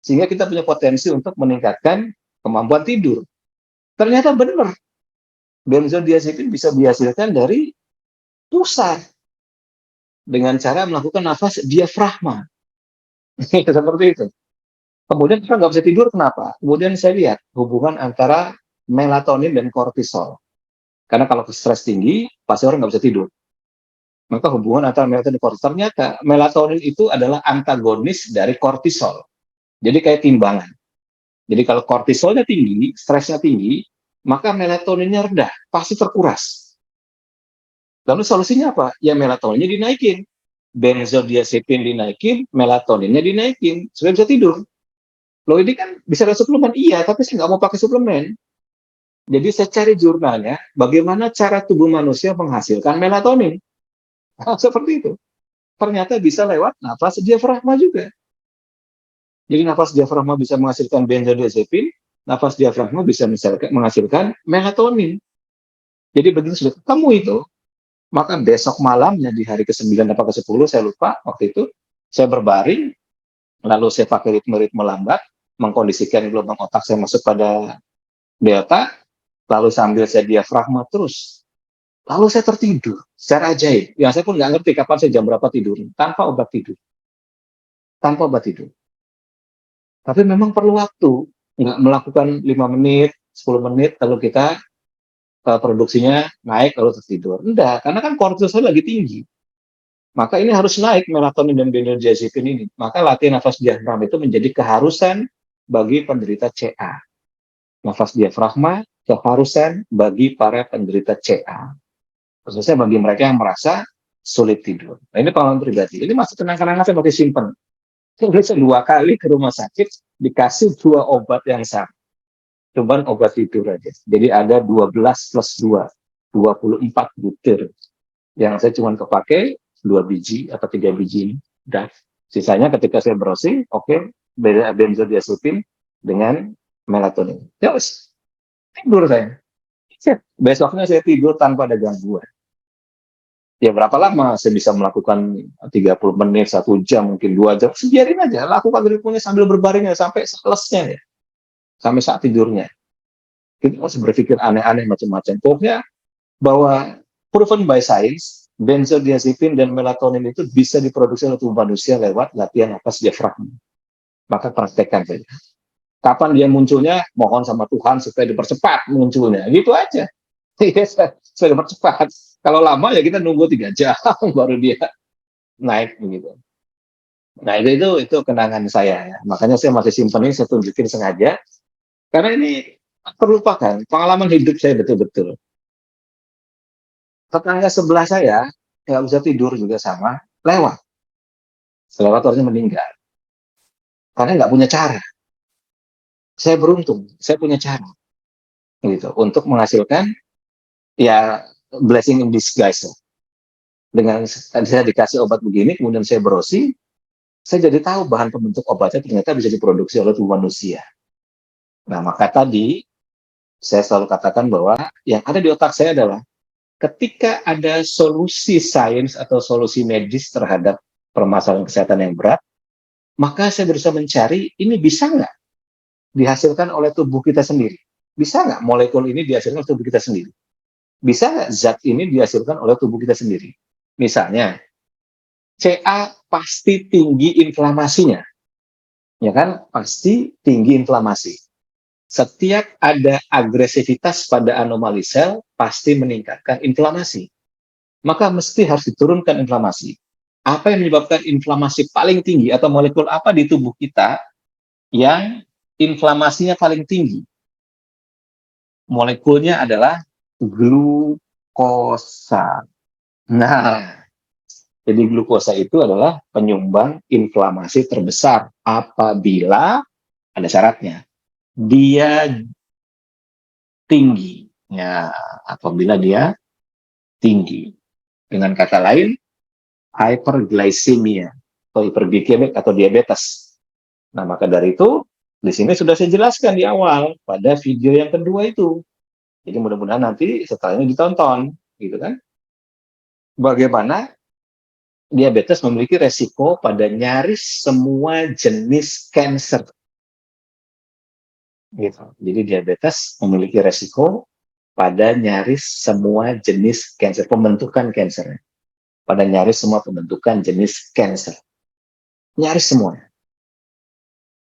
Sehingga kita punya potensi untuk meningkatkan kemampuan tidur. Ternyata benar, benzodiazepin bisa dihasilkan dari pusat dengan cara melakukan nafas diafragma. Seperti itu. Kemudian kita nggak bisa tidur, kenapa? Kemudian saya lihat hubungan antara melatonin dan kortisol. Karena kalau stres tinggi, pasti orang nggak bisa tidur. Maka hubungan antara melatonin dan kortisol. Ternyata melatonin itu adalah antagonis dari kortisol. Jadi kayak timbangan. Jadi kalau kortisolnya tinggi, stresnya tinggi, maka melatoninnya rendah, pasti terkuras. Lalu solusinya apa? Ya melatoninnya dinaikin. Benzodiazepin dinaikin, melatoninnya dinaikin, supaya bisa tidur. Loh ini kan bisa ada suplemen, iya, tapi saya nggak mau pakai suplemen. Jadi saya cari jurnalnya, bagaimana cara tubuh manusia menghasilkan melatonin. Nah, seperti itu. Ternyata bisa lewat nafas diafragma juga. Jadi nafas diafragma bisa menghasilkan benzodiazepin, nafas diafragma bisa menghasilkan melatonin. Jadi begitu sudah ketemu itu, maka besok malamnya di hari ke-9 atau ke-10, saya lupa waktu itu, saya berbaring, lalu saya pakai ritme-ritme lambat, mengkondisikan gelombang otak saya masuk pada delta, lalu sambil saya diafragma terus. Lalu saya tertidur secara ajaib. Yang saya pun nggak ngerti kapan saya jam berapa tidur, tanpa obat tidur. Tanpa obat tidur. Tapi memang perlu waktu, nggak melakukan 5 menit, 10 menit, lalu kita produksinya naik lalu tertidur. Enggak, karena kan kortisol lagi tinggi. Maka ini harus naik melatonin dan benzodiazepin ini. Maka latihan nafas diafragma itu menjadi keharusan bagi penderita CA. Nafas diafragma keharusan bagi para penderita CA. Khususnya bagi mereka yang merasa sulit tidur. Nah, ini pengalaman pribadi. Ini masih kenang-kenangan saya masih simpen. Saya 2 kali ke rumah sakit dikasih 2 obat yang sama. Cuman obat tidur aja. Jadi ada 12 plus 2, 24 butir. Yang saya cuma kepake 2 biji atau 3 biji ini. Dan sisanya ketika saya browsing, oke, beda benzodiazepin dengan melatonin. Ya wes, tidur saya. Besoknya saya tidur tanpa ada gangguan. Ya berapa lama saya bisa melakukan 30 menit, 1 jam, mungkin 2 jam. Biarin aja, lakukan ritmenya sambil berbaringnya sampai selesai ya. Sampai saat tidurnya. Kita harus berpikir aneh-aneh macam-macam. Pokoknya bahwa proven by science, benzodiazepin dan melatonin itu bisa diproduksi oleh tubuh manusia lewat latihan nafas diafragma. Maka praktekkan saja. Kapan dia munculnya, mohon sama Tuhan supaya dipercepat munculnya. Gitu aja. Supaya dipercepat. Kalau lama ya kita nunggu 3 jam baru dia naik begitu. Nah itu kenangan saya ya. Makanya saya masih simpen ini, saya tunjukin sengaja. Karena ini terlupakan, pengalaman hidup saya betul-betul. Tetangga sebelah saya, nggak bisa tidur juga sama, lewat. Selewat orangnya meninggal. Karena nggak punya cara. Saya beruntung, saya punya cara. Gitu, untuk menghasilkan, ya, blessing in disguise. Dengan saya dikasih obat begini, kemudian saya browsing, saya jadi tahu bahan pembentuk obatnya ternyata bisa diproduksi oleh tubuh manusia. Nah, maka tadi, saya selalu katakan bahwa yang ada di otak saya adalah ketika ada solusi sains atau solusi medis terhadap permasalahan kesehatan yang berat, maka saya berusaha mencari ini bisa nggak dihasilkan oleh tubuh kita sendiri. Bisa nggak molekul ini dihasilkan oleh tubuh kita sendiri? Bisa nggak zat ini dihasilkan oleh tubuh kita sendiri? Misalnya, CA pasti tinggi inflamasinya. Ya kan? Pasti tinggi inflamasi. Setiap ada agresivitas pada anomali sel, pasti meningkatkan inflamasi. Maka mesti harus diturunkan inflamasi. Apa yang menyebabkan inflamasi paling tinggi atau molekul apa di tubuh kita yang inflamasinya paling tinggi? Molekulnya adalah glukosa. Nah, jadi glukosa itu adalah penyumbang inflamasi terbesar apabila ada syaratnya. Dia tinggi. Ya, apabila dia tinggi. Dengan kata lain, hyperglycemia atau hiperglikemik atau diabetes. Nah, maka dari itu di sini sudah saya jelaskan di awal pada video yang kedua itu. Jadi mudah-mudahan nanti setelah ini ditonton, gitu kan? Bagaimana diabetes memiliki resiko pada nyaris semua jenis cancer. Gitu. Jadi diabetes memiliki resiko pada nyaris semua jenis cancer, pembentukan cancer. Pada nyaris semua pembentukan jenis cancer. Nyaris semua.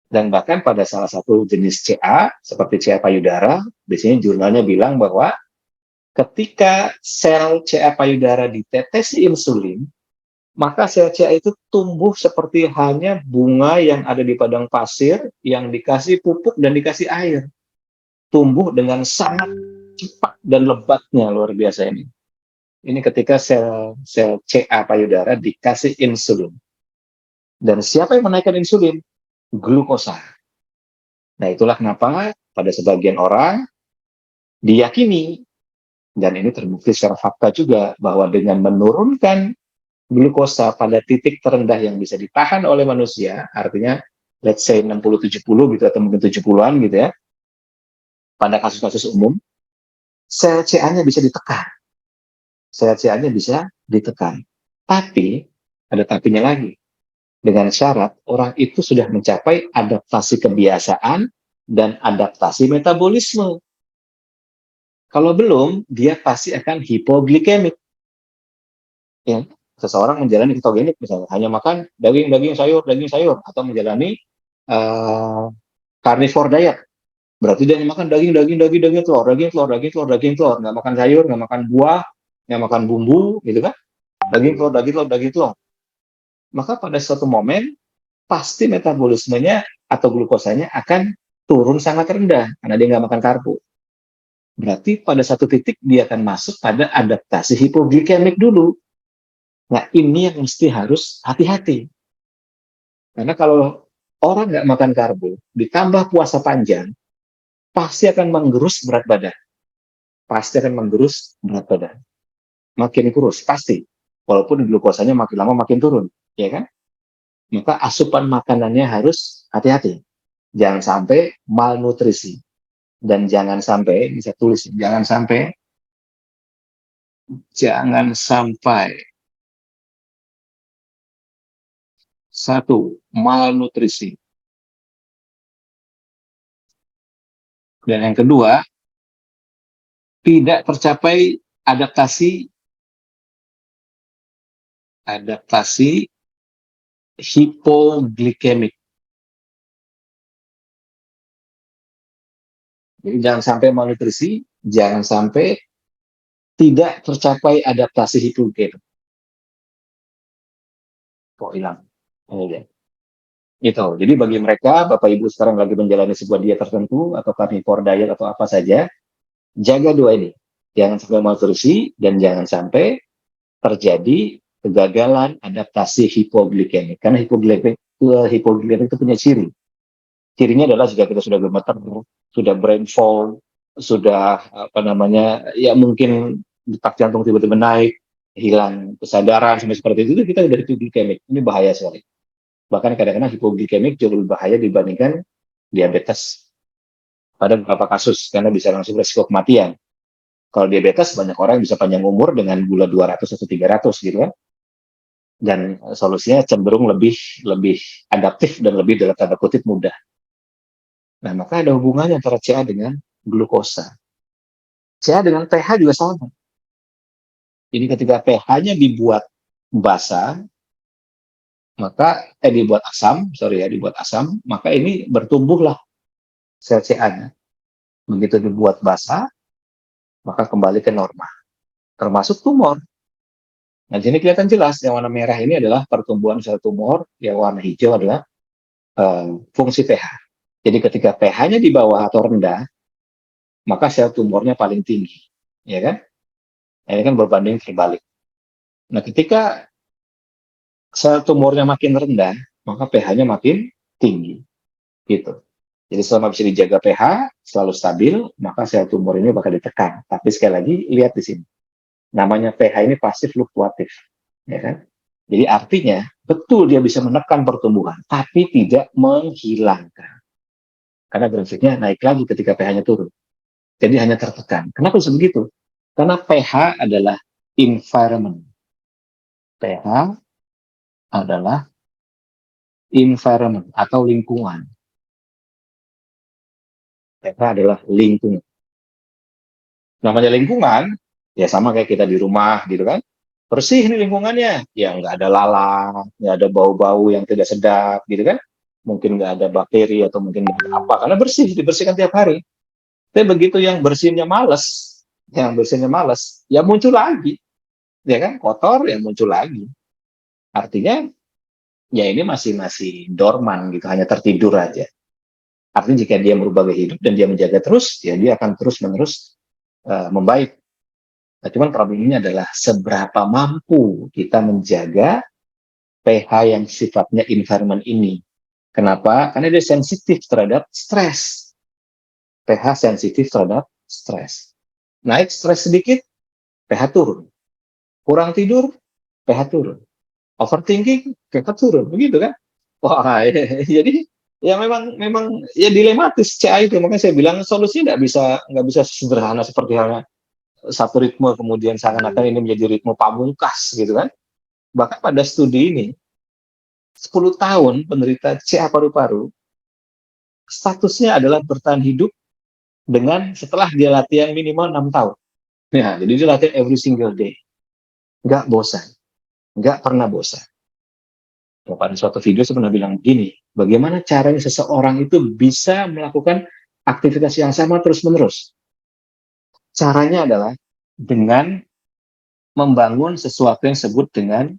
Dan bahkan pada salah satu jenis CA, seperti CA payudara, di sini jurnalnya bilang bahwa ketika sel CA payudara ditetesi insulin, maka sel CA itu tumbuh seperti halnya bunga yang ada di padang pasir yang dikasih pupuk dan dikasih air. Tumbuh dengan sangat cepat dan lebatnya, luar biasa ini. Ini ketika sel CA payudara dikasih insulin. Dan siapa yang menaikkan insulin? Glukosa. Nah, itulah kenapa pada sebagian orang diyakini, dan ini terbukti secara fakta juga, bahwa dengan menurunkan glukosa pada titik terendah yang bisa ditahan oleh manusia, artinya let's say 60-70 gitu, atau mungkin 70-an gitu ya, pada kasus-kasus umum, sel CA-nya bisa ditekan. Sel CA-nya bisa ditekan. Tapi, ada tapinya lagi. Dengan syarat orang itu sudah mencapai adaptasi kebiasaan dan adaptasi metabolisme. Kalau belum, dia pasti akan hipoglikemik. Ya, seseorang menjalani ketogenik misalnya, hanya makan daging sayur, atau menjalani carnivore diet. Berarti dia hanya makan daging, telur, nggak makan sayur, nggak makan buah, nggak makan bumbu, gitu kan? Daging, telur. Maka pada suatu momen pasti metabolismenya atau glukosanya akan turun sangat rendah karena dia nggak makan karbo. Berarti pada satu titik dia akan masuk pada adaptasi hipoglikemik dulu. Nah, ini yang mesti harus hati-hati. Karena kalau orang nggak makan karbo, ditambah puasa panjang, pasti akan menggerus berat badan. Pasti akan menggerus berat badan. Makin kurus, pasti. Walaupun glukosanya makin lama makin turun, ya kan? Maka asupan makanannya harus hati-hati. Jangan sampai malnutrisi. Dan jangan sampai, bisa tulis, jangan sampai satu, malnutrisi. Dan yang kedua, tidak tercapai adaptasi hipoglikemik. Jadi jangan sampai malnutrisi, jangan sampai tidak tercapai adaptasi hipoglikemik. Kok hilang? Ini dia. Itu. Jadi bagi mereka, Bapak Ibu sekarang lagi menjalani sebuah diet tertentu, atau carnivore diet, atau apa saja, jaga dua ini. Jangan sampai malnutrisi, dan jangan sampai terjadi kegagalan adaptasi hipoglikemik. Karena hipoglikemik itu punya ciri. Cirinya adalah jika kita sudah gemetar, sudah brain fog, sudah ya mungkin detak jantung tiba-tiba naik, hilang kesadaran sampai seperti itu kita dari hipoglikemik. Ini bahaya sekali. Bahkan kadang-kadang hipoglikemik jauh lebih bahaya dibandingkan diabetes. Pada beberapa kasus karena bisa langsung resiko kematian. Kalau diabetes banyak orang bisa panjang umur dengan gula 200 atau 300 gitu kan. Dan solusinya cenderung lebih adaptif dan lebih dalam tanda kutip mudah. Nah, maka ada hubungannya antara CA dengan glukosa. CA dengan pH juga sama. Jadi ketika pH-nya dibuat basah, maka dibuat asam, maka ini bertumbuhlah sel CA-nya. Begitu dibuat basah, maka kembali ke normal, termasuk tumor. Nah, di sini kelihatan jelas yang warna merah ini adalah pertumbuhan sel tumor, yang warna hijau adalah fungsi pH. Jadi ketika pH-nya di bawah atau rendah, maka sel tumornya paling tinggi, ya kan? Ini kan berbanding terbalik. Nah, ketika sel tumornya makin rendah, maka pH-nya makin tinggi, gitu. Jadi selama bisa dijaga pH selalu stabil, maka sel tumor ini bakal ditekan. Tapi sekali lagi lihat di sini, namanya pH ini pasti fluktuatif, ya kan? Jadi artinya betul dia bisa menekan pertumbuhan, tapi tidak menghilangkan. Karena grafiknya naik lagi ketika pH-nya turun. Jadi hanya tertekan. Kenapa bisa begitu? Karena pH adalah environment. pH adalah environment atau lingkungan. pH adalah lingkungan. Namanya lingkungan, ya sama kayak kita di rumah gitu kan. Bersih nih lingkungannya, ya nggak ada lalat, nggak ada bau-bau yang tidak sedap gitu kan. Mungkin nggak ada bakteri atau mungkin apa, karena bersih, dibersihkan tiap hari. Tapi begitu yang bersihnya males, ya muncul lagi, ya kan, kotor ya muncul lagi. Artinya ya ini masih dorman gitu, hanya tertidur aja. Artinya jika dia merubah gaya hidup dan dia menjaga terus, ya dia akan terus-menerus membaik. Nah, cuman problemnya adalah seberapa mampu kita menjaga pH yang sifatnya environment ini. Kenapa? Karena dia sensitif terhadap stres. pH sensitif terhadap stres. Naik stres sedikit, pH turun. Kurang tidur, pH turun. Overthinking, pH turun. Begitu kan? Wah, jadi ya memang ya dilematis CA itu. Makanya saya bilang solusinya nggak bisa sederhana seperti halnya satu ritme kemudian seakan-akan ini menjadi ritme pamungkas gitu kan. Bahkan pada studi ini 10 tahun penderita CA paru-paru statusnya adalah bertahan hidup dengan setelah dia latihan minimal 6 tahun. Ya, jadi dia latihan every single day. Nggak bosan. Nggak pernah bosan. Pada suatu video saya pernah bilang begini, bagaimana caranya seseorang itu bisa melakukan aktivitas yang sama terus-menerus? Caranya adalah dengan membangun sesuatu yang disebut dengan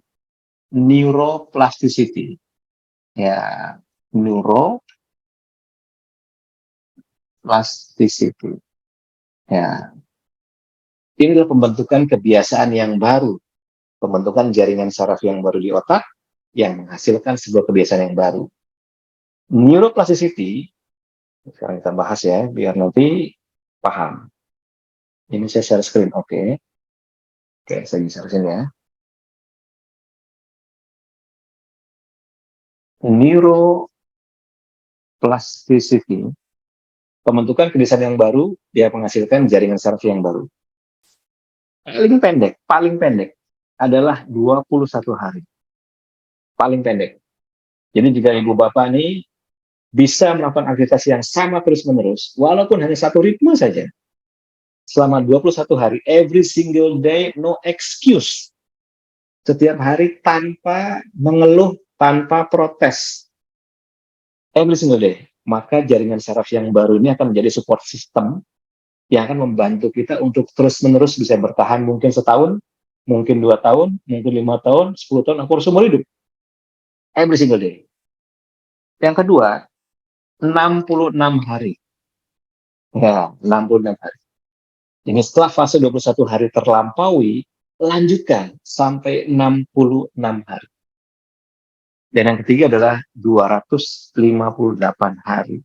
neuroplasticity. Ya, neuroplasticity. Ya, ini adalah pembentukan kebiasaan yang baru, pembentukan jaringan saraf yang baru di otak yang menghasilkan sebuah kebiasaan yang baru. Neuroplasticity, sekarang kita bahas ya, biar nanti paham. Ini saya share screen, oke. Oke, saya share screen ya. Neuroplasticity, pembentukan kebiasaan yang baru, dia menghasilkan jaringan saraf yang baru. Paling pendek adalah 21 hari. Paling pendek. Jadi jika ibu bapak nih bisa melakukan aktivitas yang sama terus-menerus, walaupun hanya satu ritme saja, selama 21 hari, every single day, no excuse. Setiap hari tanpa mengeluh, tanpa protes. Every single day. Maka jaringan saraf yang baru ini akan menjadi support system yang akan membantu kita untuk terus-menerus bisa bertahan mungkin setahun, mungkin 2 tahun, mungkin 5 tahun, 10 tahun, aku seumur hidup. Every single day. Yang kedua, 66 hari. Ya, 66 hari. Ini setelah fase 21 hari terlampaui, lanjutkan sampai 66 hari. Dan yang ketiga adalah 258 hari.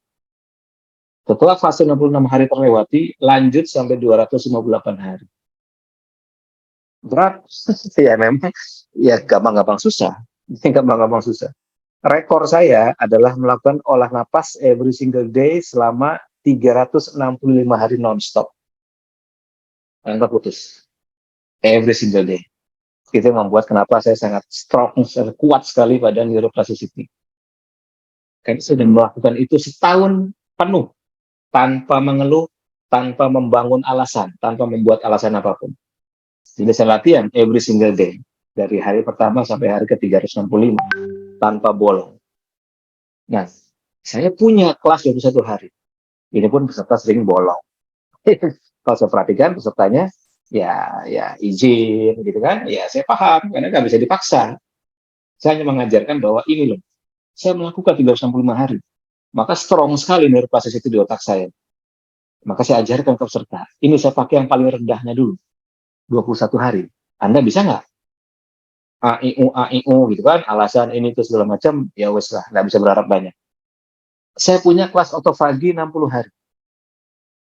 Setelah fase 66 hari terlewati, lanjut sampai 258 hari. Berat, ya memang, ya gampang-gampang susah. Gampang-gampang susah. Rekor saya adalah melakukan olah napas every single day selama 365 hari non-stop. Tanpa putus. Every single day. Itu yang membuat kenapa saya sangat strong, sangat kuat sekali pada neuroplasticity. Karena saya sudah melakukan itu setahun penuh. Tanpa mengeluh, tanpa membangun alasan, tanpa membuat alasan apapun. Jadi saya latihan every single day. Dari hari pertama sampai hari ke-365. tanpa bolong. Nah, saya punya kelas 21 hari. Ini pun peserta sering bolong. Kalau saya perhatikan pesertanya, ya izin gitu kan, ya saya paham, karena nggak bisa dipaksa. Saya hanya mengajarkan bahwa ini loh, saya melakukan 365 hari. Maka strong sekali neuroplastics itu di otak saya. Maka saya ajarkan ke peserta, ini saya pakai yang paling rendahnya dulu, 21 hari. Anda bisa nggak? A, I, U, gitu kan, alasan ini itu segala macam, ya wes lah, nggak bisa berharap banyak. Saya punya kelas otofagi 60 hari.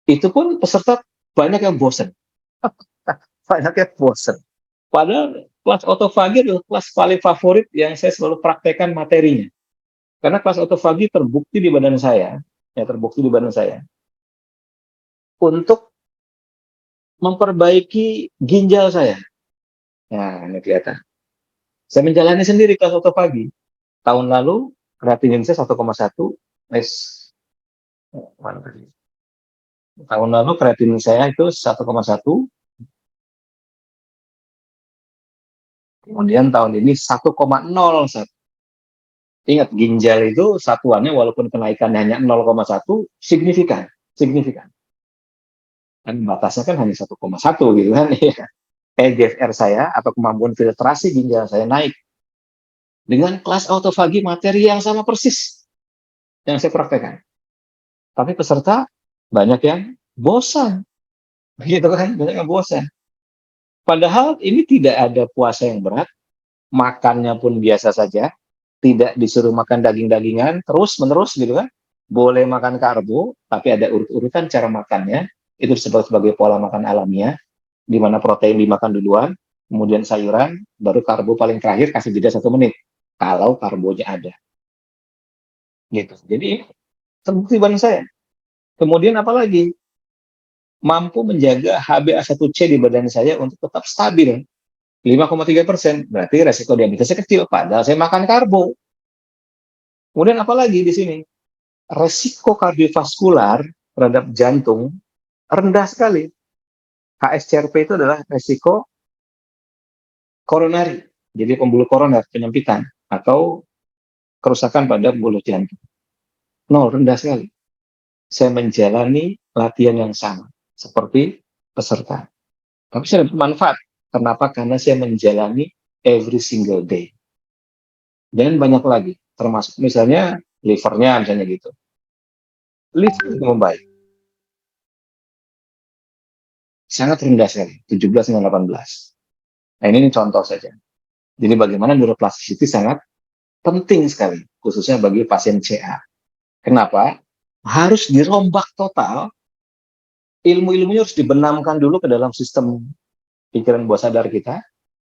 Itu pun peserta banyak yang bosen. Banyak yang bosen. Padahal kelas otofagi adalah kelas paling favorit yang saya selalu praktekkan materinya. Karena kelas otofagi terbukti di badan saya, ya terbukti di badan saya, untuk memperbaiki ginjal saya. Nah, ini kelihatan. Saya menjalani sendiri kelas otofagi. Tahun lalu, kreatinin saya 1,1. Tahun lalu kreatinin saya itu 1,1. Kemudian tahun ini 1,01. Ingat, ginjal itu satuannya walaupun kenaikannya hanya 0,1, signifikan. Signifikan. Dan batasnya kan hanya 1,1 gitu kan. EGFR saya atau kemampuan filtrasi ginjal saya naik. Dengan kelas autofagi materi yang sama persis yang saya praktekkan. Tapi peserta banyak yang bosan. Gitu kan, banyak yang bosan. Padahal ini tidak ada puasa yang berat, makannya pun biasa saja, tidak disuruh makan daging-dagingan terus-menerus gitu kan. Boleh makan karbo, tapi ada urut-urutan cara makannya. Itu disebut sebagai pola makan alamiah, di mana protein dimakan duluan, kemudian sayuran, baru karbo paling terakhir kasih jeda 1 menit. Kalau karbonya ada. Gitu. Jadi terbukti badan saya. Kemudian apalagi? Mampu menjaga HbA1c di badan saya untuk tetap stabil. 5,3%. Berarti resiko diabetesnya kecil. Padahal saya makan karbo. Kemudian apalagi di sini? Resiko kardiovaskular terhadap jantung rendah sekali. HSCRP itu adalah resiko koronari. Jadi pembuluh koroner, penyempitan. Atau kerusakan pada pembuluh jantung. Rendah sekali. Saya menjalani latihan yang sama. Seperti peserta. Tapi saya dapat manfaat. Kenapa? Karena saya menjalani every single day. Dan banyak lagi. Termasuk misalnya livernya misalnya gitu. Liver itu membaik. Sangat rendah sekali. 17 hingga 18. Nah ini contoh saja. Jadi bagaimana neuroplasticity sangat penting sekali. Khususnya bagi pasien CA. Kenapa? Harus dirombak total. Ilmu-ilmunya harus dibenamkan dulu ke dalam sistem pikiran bawah sadar kita.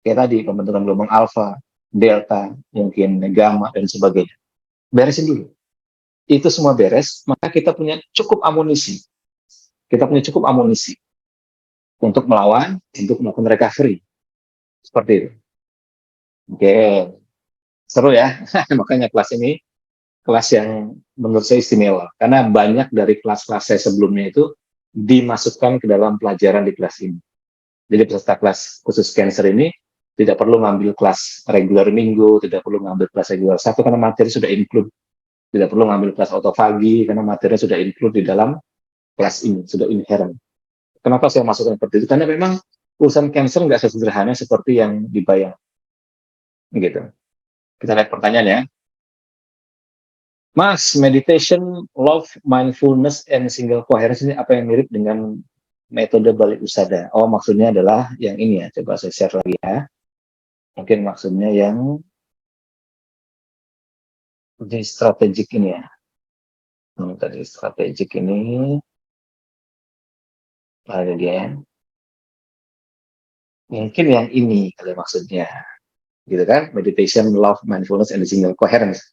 Kayak tadi, pembentukan gelombang alfa, delta, mungkin gamma, dan sebagainya. Beresin dulu. Itu semua beres, maka kita punya cukup amunisi. Kita punya cukup amunisi untuk melawan, untuk melakukan recovery. Seperti itu. Oke, seru ya. Makanya kelas ini, kelas yang menurut saya istimewa. Karena banyak dari kelas-kelas saya sebelumnya itu dimasukkan ke dalam pelajaran di kelas ini. Jadi peserta kelas khusus cancer ini tidak perlu ngambil kelas regular minggu, tidak perlu ngambil kelas regular satu karena materi sudah include. Tidak perlu ngambil kelas autofagi karena materinya sudah include di dalam kelas ini, sudah inherent. Kenapa saya masukkan seperti itu? Karena memang urusan cancer nggak sesederhana seperti yang dibayang. Gitu. Kita lihat pertanyaan ya. Mas, meditation, love, mindfulness, and single coherence ini apa yang mirip dengan metode balik usada? Oh, maksudnya adalah yang ini ya. Coba saya share lagi ya. Mungkin maksudnya yang di strategik ini ya. Tadi strategik ini ada dia ya. Mungkin yang ini kali maksudnya. Gitu kan? Meditation, love, mindfulness, and single coherence.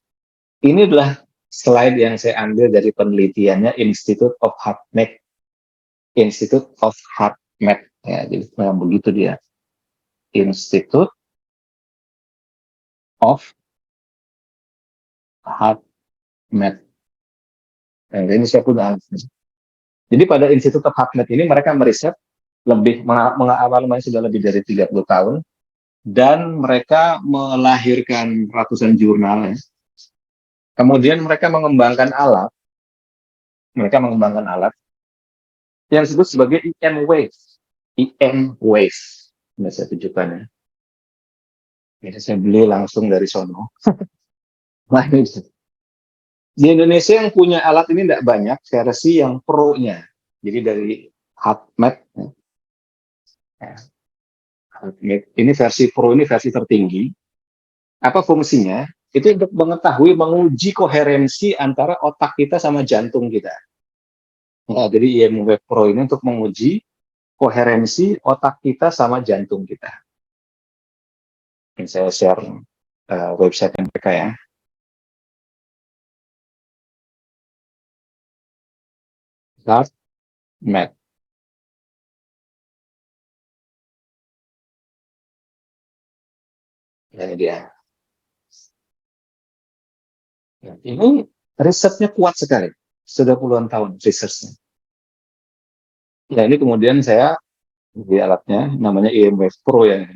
Ini adalah slide yang saya ambil dari penelitiannya Institute of HeartMath. Institute of HeartMath. Ya, jadi begitu dia. Institute of HeartMath. Nah, ini saya punya. Jadi pada Institute of HeartMath ini mereka meriset lebih mengawal sudah lebih dari 30 tahun dan mereka melahirkan ratusan jurnal. Ya. Kemudian mereka mengembangkan alat yang disebut sebagai EM wave. EM wave. Ini saya tunjukkan ya. Ini saya beli langsung dari sono. Nah, ini di Indonesia yang punya alat ini tidak banyak, versi yang pro-nya. Jadi dari HUTMAT, ini versi pro, ini versi tertinggi. Apa fungsinya? Itu untuk mengetahui, menguji koherensi antara otak kita sama jantung kita. Nah, jadi IM Wave Pro ini untuk menguji koherensi otak kita sama jantung kita. Ini saya share website mereka ya. HUTMAT. Ini dia. Ini risetnya kuat sekali. Sudah puluhan tahun risetnya. Ya, ini kemudian saya di alatnya, namanya IMWave Pro ya.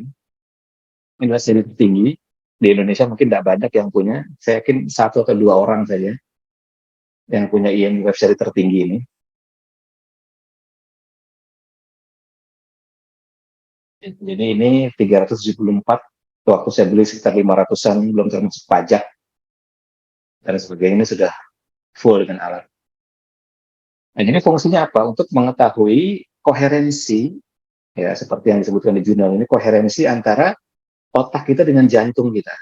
Ini seri tinggi. Di Indonesia mungkin tidak banyak yang punya. Saya yakin 1 atau 2 orang saja yang punya IMWave seri tertinggi ini. Jadi ini 374, waktu saya beli sekitar 500-an, belum termasuk pajak dan sebagainya, ini sudah full dengan alat. Nah, ini fungsinya apa? Untuk mengetahui koherensi, ya seperti yang disebutkan di jurnal ini, koherensi antara otak kita dengan jantung kita.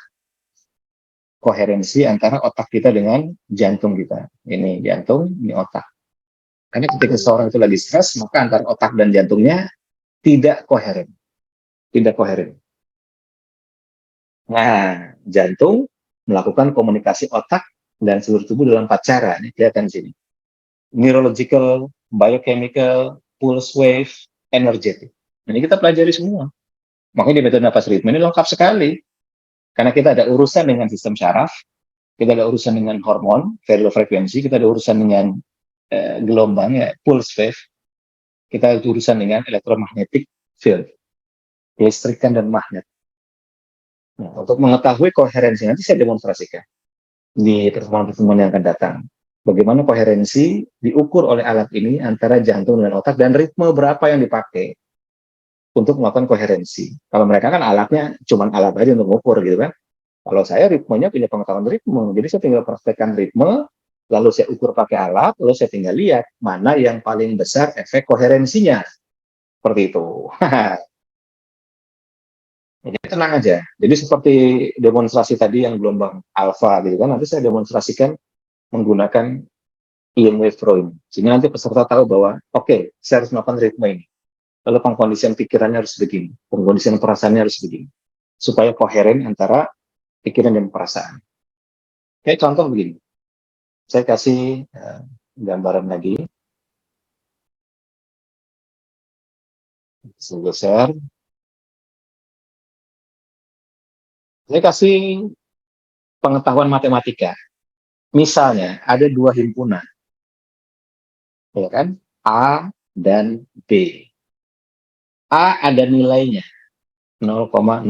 Koherensi antara otak kita dengan jantung kita. Ini jantung, ini otak. Karena ketika seseorang itu lagi stres, maka antara otak dan jantungnya tidak koheren. Tidak koheren. Nah, jantung melakukan komunikasi otak dan seluruh tubuh dalam 4 cara. Ini kelihatan di sini. Neurological, biochemical, pulse wave, energetic. Ini kita pelajari semua. Makanya di metode nafas ritme ini lengkap sekali. Karena kita ada urusan dengan sistem syaraf, kita ada urusan dengan hormon, variable frekuensi, kita ada urusan dengan gelombang, ya, pulse wave, kita ada urusan dengan elektromagnetic field, listrikan dan magnet. Nah, untuk mengetahui koherensi, nanti saya demonstrasikan di pertemuan-pertemuan yang akan datang. Bagaimana koherensi diukur oleh alat ini antara jantung dan otak, dan ritme berapa yang dipakai untuk melakukan koherensi. Kalau mereka kan alatnya cuma alat aja untuk mengukur gitu kan. Kalau saya ritmenya punya pengetahuan ritme, jadi saya tinggal praktekkan ritme, lalu saya ukur pakai alat, lalu saya tinggal lihat mana yang paling besar efek koherensinya. Seperti itu. Jadi tenang aja. Jadi seperti demonstrasi tadi yang gelombang alfa gitu kan, nanti saya demonstrasikan menggunakan EMWave Pro ini. Sehingga nanti peserta tahu bahwa, oke, saya harus melakukan ritme ini. Lalu pengkondisian pikirannya harus begini, pengkondisian perasaannya harus begini. Supaya koheren antara pikiran dan perasaan. Kayak contoh begini. Saya kasih gambaran lagi. Saya share. Saya kasih pengetahuan matematika. Misalnya, ada 2 himpunan. Ya kan? A dan B. A ada nilainya 0,04.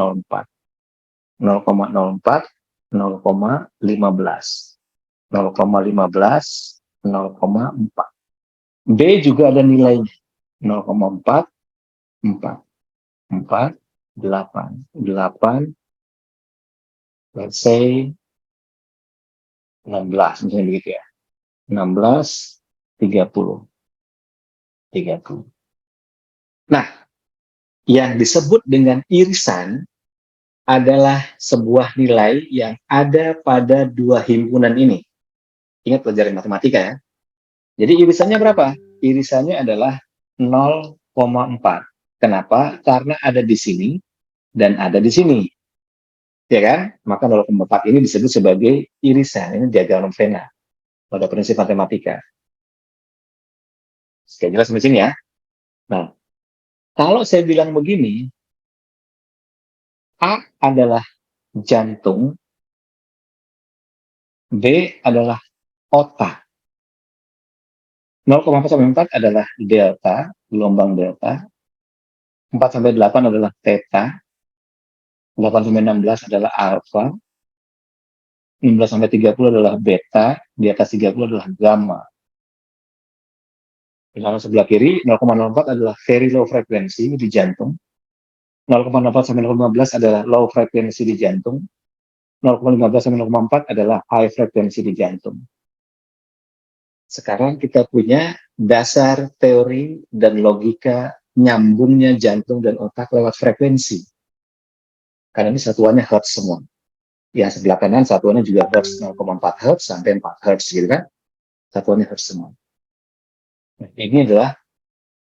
0,04, 0,15. 0,15, 0,4. B juga ada nilainya 0,4, 4, 4, 8, 8, let's say 16, misalnya begitu ya. 16, 30, 30. Nah, yang disebut dengan irisan adalah sebuah nilai yang ada pada 2 himpunan ini. Ingat pelajaran matematika ya. Jadi irisannya berapa? Irisannya adalah 0,4. Kenapa? Karena ada di sini dan ada di sini. Ya kan? Maka 0,4 ini disebut sebagai irisan. Ini diagram Venn pada prinsip matematika. Oke, jelas sampai sini ya. Nah, kalau saya bilang begini, A adalah jantung, B adalah otak. 0,4 sampai 4 adalah delta, gelombang delta. 4 sampai 8 adalah theta. 8 sampai 16 adalah alfa, 16 sampai 30 adalah beta, di atas 30 adalah gamma. Misalnya sebelah kiri 0,04 adalah very low frekuensi di jantung, 0,04 sampai 0,15 adalah low frekuensi di jantung, 0,15 sampai 0,4 adalah high frekuensi di jantung. Sekarang kita punya dasar teori dan logika nyambungnya jantung dan otak lewat frekuensi. Karena ini satuannya hertz semua. Yang sebelah kanan satuannya juga hertz 0,4 hertz sampai 4 hertz gitu kan. Satuannya hertz semua. Nah, ini adalah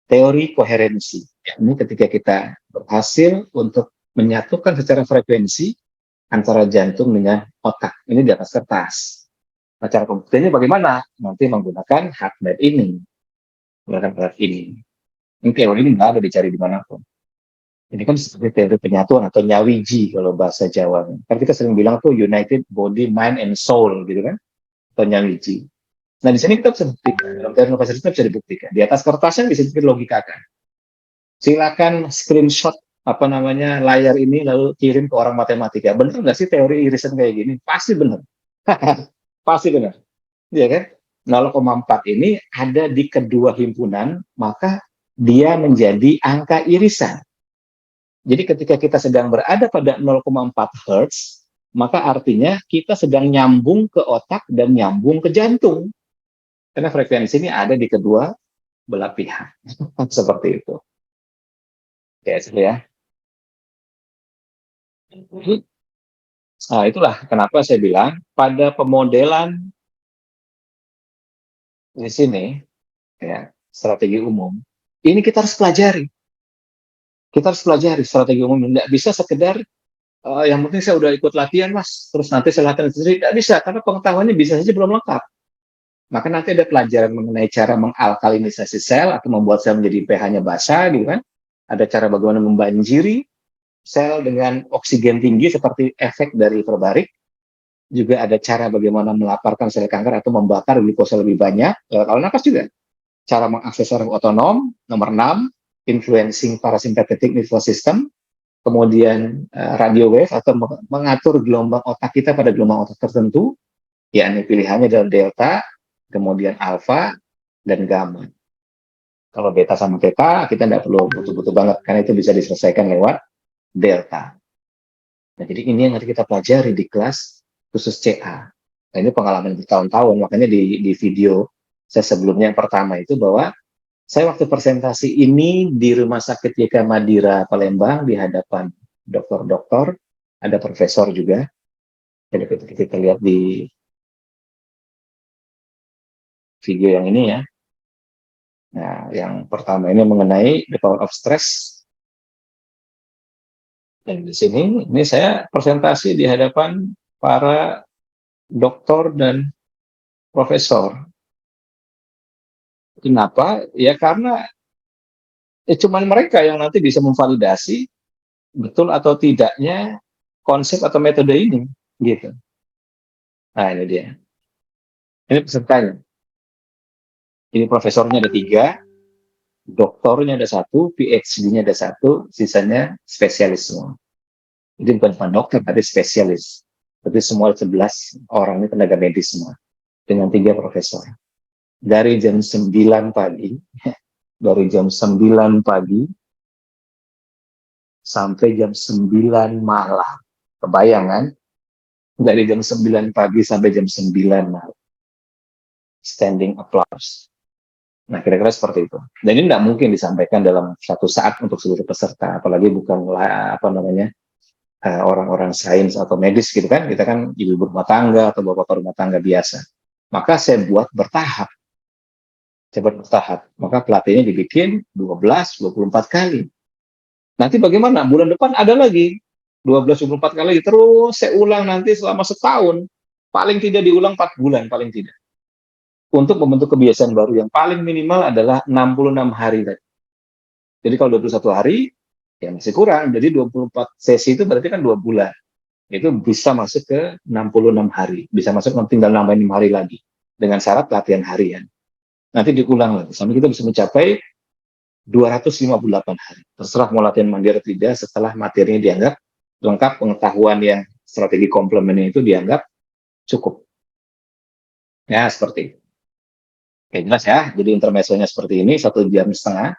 teori koherensi. Ini ketika kita berhasil untuk menyatukan secara frekuensi antara jantung dengan otak. Ini di atas kertas. Nah, cara pembuktiannya bagaimana? Nanti menggunakan HeartMath ini. Menggunakan alat ini. Ini teori ini nggak ada dicari dimanapun. Ini kan seperti teori penyatuan atau nyawiji kalau bahasa Jawa. Kan kita sering bilang tuh united body, mind, and soul gitu kan. Atau nyawiji. Nah, di sini kita bisa buktikan. Dalam teori inovasi kita bisa dibuktikan. Di atas kertasnya bisa dilogikakan. Silakan screenshot apa namanya layar ini lalu kirim ke orang matematika. Benar nggak sih teori irisan kayak gini? Pasti benar. Pasti benar. Iya kan? 0,4 ini ada di kedua himpunan, maka dia menjadi angka irisan. Jadi ketika kita sedang berada pada 0,4 Hz, maka artinya kita sedang nyambung ke otak dan nyambung ke jantung. Karena frekuensi ini ada di kedua belah pihak. Seperti itu. Ya, ya. Nah, itulah kenapa saya bilang pada pemodelan di sini, ya, strategi umum, ini kita harus pelajari. Kita harus pelajari strategi umum. Tidak bisa sekedar yang penting saya udah ikut latihan mas, terus nanti saya latihan sendiri. Tidak bisa, karena pengetahuannya bisa saja belum lengkap. Maka nanti ada pelajaran mengenai cara mengalkalinisasi sel atau membuat sel menjadi pH-nya basah, gitu kan. Ada cara bagaimana membanjiri sel dengan oksigen tinggi seperti efek dari hiperbarik. Juga ada cara bagaimana melaparkan sel kanker atau membakar glukosa lebih banyak. Kalau napas juga. Cara mengakses saraf otonom, nomor 6, influencing parasympathetic nervous system, kemudian radio wave atau mengatur gelombang otak kita pada gelombang otak tertentu, yakni pilihannya adalah delta, kemudian alfa, dan gamma. Kalau beta sama theta, kita tidak perlu butuh-butuh banget, karena itu bisa diselesaikan lewat delta. Nah, jadi ini yang nanti kita pelajari di kelas khusus CA. Nah, ini pengalaman bertahun-tahun, makanya di video saya sebelumnya yang pertama itu bahwa saya waktu presentasi ini di Rumah Sakit YK Madira Palembang di hadapan dokter-dokter, ada profesor juga. Jadi kita lihat di video yang ini ya. Nah, yang pertama ini mengenai the power of stress. Dan di sini, ini saya presentasi di hadapan para dokter dan profesor. Kenapa? Ya karena cuman mereka yang nanti bisa memvalidasi betul atau tidaknya konsep atau metode ini, gitu. Nah, ini dia. Ini pesertanya. Ini profesornya ada 3, doktornya ada 1, PhD-nya ada 1, sisanya spesialis semua. Jadi bukan cuma dokter, tapi spesialis. Tapi semua 11 orang ini tenaga medis semua. Dengan 3 profesor. Dari jam 9 pagi, dari jam 9 pagi, sampai jam 9 malam. Kebayang kan? Dari jam 9 pagi sampai jam 9 malam. Standing applause. Nah, kira-kira seperti itu. Dan ini tidak mungkin disampaikan dalam satu saat untuk seluruh peserta, apalagi bukan apa namanya orang-orang sains atau medis gitu kan. Kita kan ibu rumah tangga atau bapak rumah tangga biasa. Maka saya buat bertahap. Maka pelatihnya dibikin 12-24 kali. Nanti bagaimana? Bulan depan ada lagi 12-24 kali. Terus saya ulang nanti selama setahun. Paling tidak diulang 4 bulan, paling tidak. Untuk membentuk kebiasaan baru yang paling minimal adalah 66 hari. Jadi kalau 21 hari, ya masih kurang. Jadi 24 sesi itu berarti kan 2 bulan. Itu bisa masuk ke 66 hari. Bisa masuk, tinggal nambahin 6 hari lagi. Dengan syarat latihan harian. Nanti diulang lagi. Sampai kita bisa mencapai 258 hari. Terserah mau latihan mandiri atau tidak setelah materinya dianggap lengkap pengetahuan yang strategi komplemennya itu dianggap cukup. Ya, seperti itu. Oke, jelas ya. Jadi intermezzonya seperti ini, 1 jam setengah.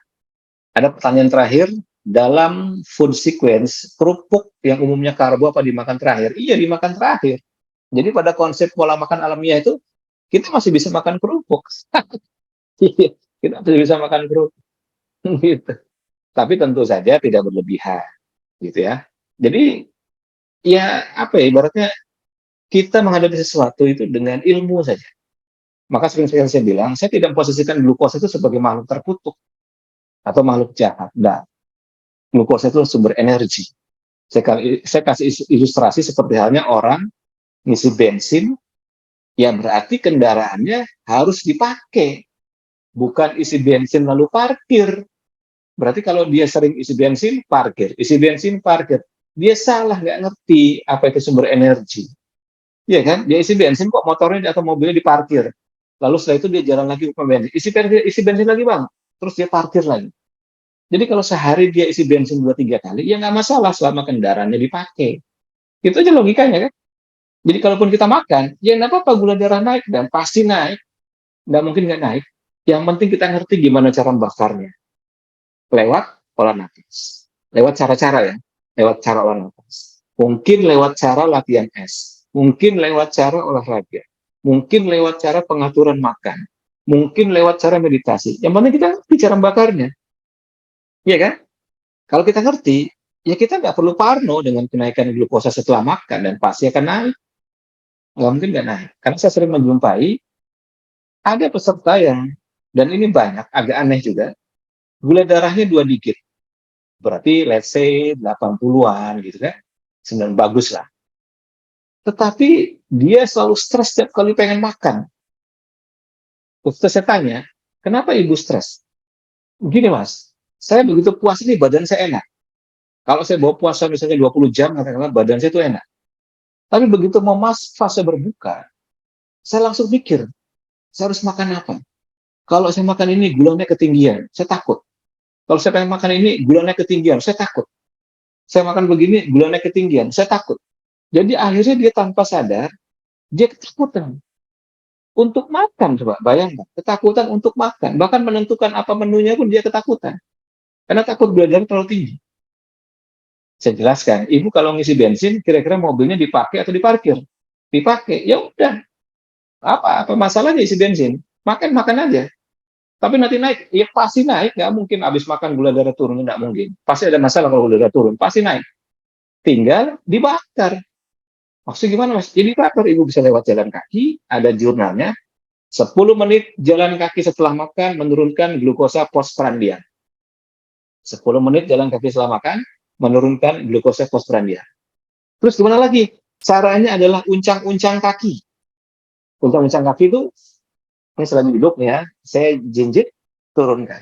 Ada pertanyaan terakhir, dalam food sequence, kerupuk yang umumnya karbo apa dimakan terakhir? Iya, dimakan terakhir. Jadi pada konsep pola makan alamiah itu, kita masih bisa makan kerupuk. Iya, kita masih bisa makan kerupuk. Gitu. Tapi tentu saja tidak berlebihan. Gitu ya. Jadi, ya apa ya, ibaratnya kita menghadapi sesuatu itu dengan ilmu saja. Maka sering-sering saya bilang, saya tidak memposisikan glukosa itu sebagai makhluk terkutuk atau makhluk jahat. Nah, glukosa itu sumber energi. Saya kasih ilustrasi seperti halnya orang ngisi bensin, ya berarti kendaraannya harus dipakai, bukan isi bensin lalu parkir. Berarti kalau dia sering isi bensin, parkir, dia salah, nggak ngerti apa itu sumber energi. Iya kan? Dia isi bensin kok motornya atau mobilnya diparkir. Lalu setelah itu dia jalan lagi ke bensin, isi bensin lagi bang, terus dia parkir lagi. Jadi kalau sehari dia isi bensin 2-3 kali, ya nggak masalah selama kendaraannya dipakai. Itu aja logikanya kan. Jadi kalaupun kita makan, ya nggak apa-apa gula darah naik, dan pasti naik, nggak mungkin nggak naik. Yang penting kita ngerti gimana cara bakarnya, lewat olah nafas, lewat cara-cara ya, lewat cara olah nafas. Mungkin lewat cara latihan es, mungkin lewat cara olahraga, mungkin lewat cara pengaturan makan, mungkin lewat cara meditasi. Yang penting kita ngerti cara bakarnya, iya kan? Kalau kita ngerti, ya kita nggak perlu parno dengan kenaikan glukosa setelah makan, dan pasti akan naik. Nggak mungkin nggak naik. Karena saya sering menjumpai ada peserta yang, dan ini banyak, agak aneh juga, gula darahnya 2 digit. Berarti let's say 80-an gitu kan. 9 bagus lah. Tetapi dia selalu stres setiap kali pengen makan. Terus saya tanya, kenapa ibu stres? Gini mas, saya begitu puas ini badan saya enak. Kalau saya bawa puasa misalnya 20 jam, katakanlah badan saya itu enak. Tapi begitu mau fase berbuka, saya langsung mikir, saya harus makan apa? Kalau saya makan ini gulanya ketinggian, saya takut. Kalau saya pengen makan ini gulanya ketinggian, saya takut. Saya makan begini gulanya ketinggian, saya takut. Jadi akhirnya dia tanpa sadar, dia ketakutan untuk makan. Coba bayangkan, ketakutan untuk makan. Bahkan menentukan apa menunya pun dia ketakutan. Karena takut gula darah terlalu tinggi. Saya jelaskan, ibu kalau ngisi bensin, kira-kira mobilnya dipakai atau diparkir? Dipakai, ya udah. Apa masalahnya isi bensin? Makan aja. Tapi nanti naik, ya pasti naik. Nggak mungkin habis makan gula darah turun, nggak mungkin. Pasti ada masalah kalau gula darah turun, pasti naik. Tinggal dibakar. Maksudnya gimana mas? Jadi dibakar, ibu bisa lewat jalan kaki, ada jurnalnya, 10 menit jalan kaki setelah makan menurunkan glukosa postprandial. 10 menit jalan kaki setelah makan menurunkan glukosa postprandial. Terus gimana lagi? Caranya adalah uncang-uncang kaki. Uncang-uncang kaki itu, ini selagi duduk nih ya, saya jinjit, turunkan.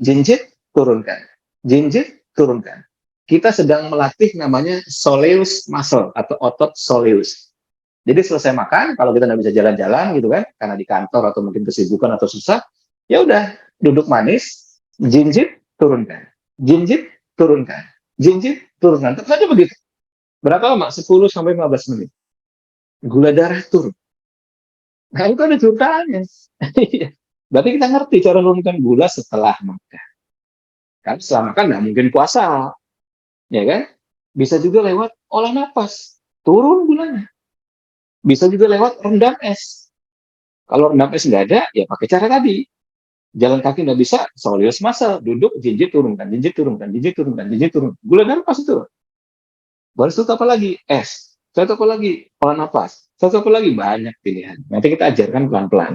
Jinjit, turunkan. Jinjit, turunkan. Kita sedang melatih namanya soleus muscle atau otot soleus. Jadi selesai makan, kalau kita nggak bisa jalan-jalan gitu kan, karena di kantor atau mungkin kesibukan atau susah, ya udah duduk manis, jinjit, turunkan. Jinjit, turunkan. Jinjit, turunkan. Terus aja begitu. Berapa lama? 10 sampai 15 menit. Gula darah turun. Nah, itu ada jurnalnya. Berarti kita ngerti cara menurunkan gula setelah makan. Kan setelah makan nggak mungkin puasa, ya kan? Bisa juga lewat olah napas, turun gulanya. Bisa juga lewat rendam es. Kalau rendam es nggak ada, ya pakai cara tadi. Jalan kaki nggak bisa, soleus muscle, duduk, jinjit turunkan, jinjit turunkan, jinjit turunkan, jinjit turun. Gula darah pasti turun. Baru itu apa lagi? Es. Satu apa lagi? Olah napas. Satu apa lagi? Banyak pilihan. Nanti kita ajarkan pelan-pelan.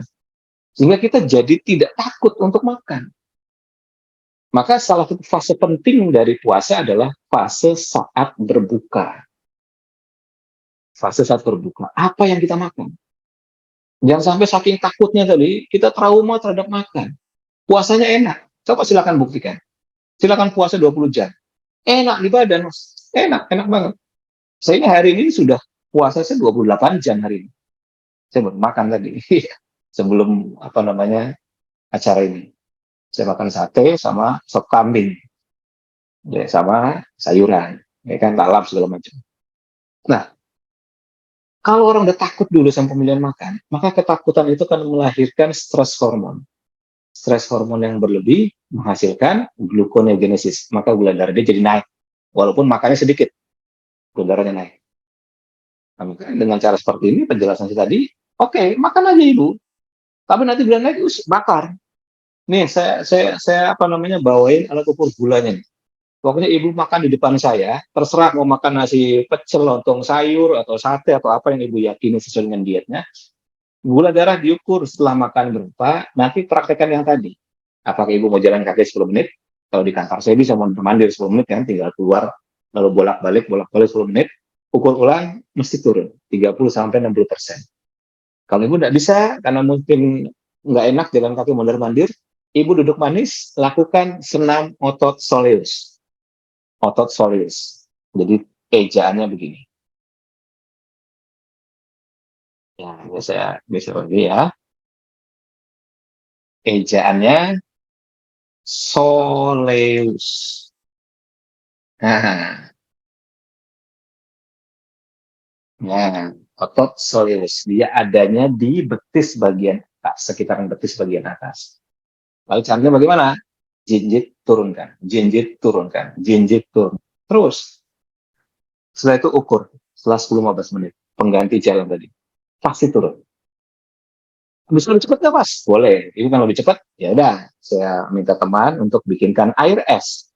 Sehingga kita jadi tidak takut untuk makan. Maka salah satu fase penting dari puasa adalah fase saat berbuka. Fase saat berbuka. Apa yang kita makan? Jangan sampai saking takutnya tadi, kita trauma terhadap makan. Puasanya enak. Coba silakan buktikan. Silakan puasa 20 jam. Enak di badan, Mas. Enak banget. Saya ini hari ini sudah puasa saya 28 jam hari ini. Saya baru makan tadi. Sebelum acara ini. Saya makan sate sama sop kambing. Ya, sama sayuran. ya kan, lalap segala macam. Nah, kalau orang udah takut dulu sama pemilihan makan, maka ketakutan itu kan melahirkan stres hormon. Stres hormon yang berlebih menghasilkan gluconeogenesis, maka gula darah dia jadi naik. Walaupun makannya sedikit, gula darahnya naik. Nah, dengan cara seperti ini, penjelasan saya tadi, oke, makan aja ibu. Tapi nanti gula naik, bakar. Nih, saya apa namanya, bawain alat ukur gulanya nih. Pokoknya ibu makan di depan saya, terserah mau makan nasi pecel, lontong sayur, atau sate, atau apa yang ibu yakini sesuai dengan dietnya. Gula darah diukur setelah makan berapa, nanti praktekkan yang tadi. Apakah ibu mau jalan kaki 10 menit? Kalau di kantor saya bisa mondar mandir 10 menit kan, tinggal keluar, lalu bolak-balik 10 menit, ukur ulang, mesti turun 30-60%. Kalau ibu tidak bisa, karena mungkin nggak enak jalan kaki mondar mandir, ibu duduk manis, lakukan senam otot soleus. Otot soleus. Jadi ejaannya begini. Ya, saya bisa lagi ya. Ejaannya soleus. Nah, nah, otot soleus. Dia adanya di betis bagian atas, sekitaran betis bagian atas. Lalu caranya bagaimana? Jinjit turunkan, jinjit turunkan, jinjit turun. Terus, setelah itu ukur, setelah 10-15 menit, pengganti jalan tadi. Pasti turun. Bisa lebih cepat nggak, Mas? Boleh. Ini kan lebih cepat, ya udah. Saya minta teman untuk bikinkan air es.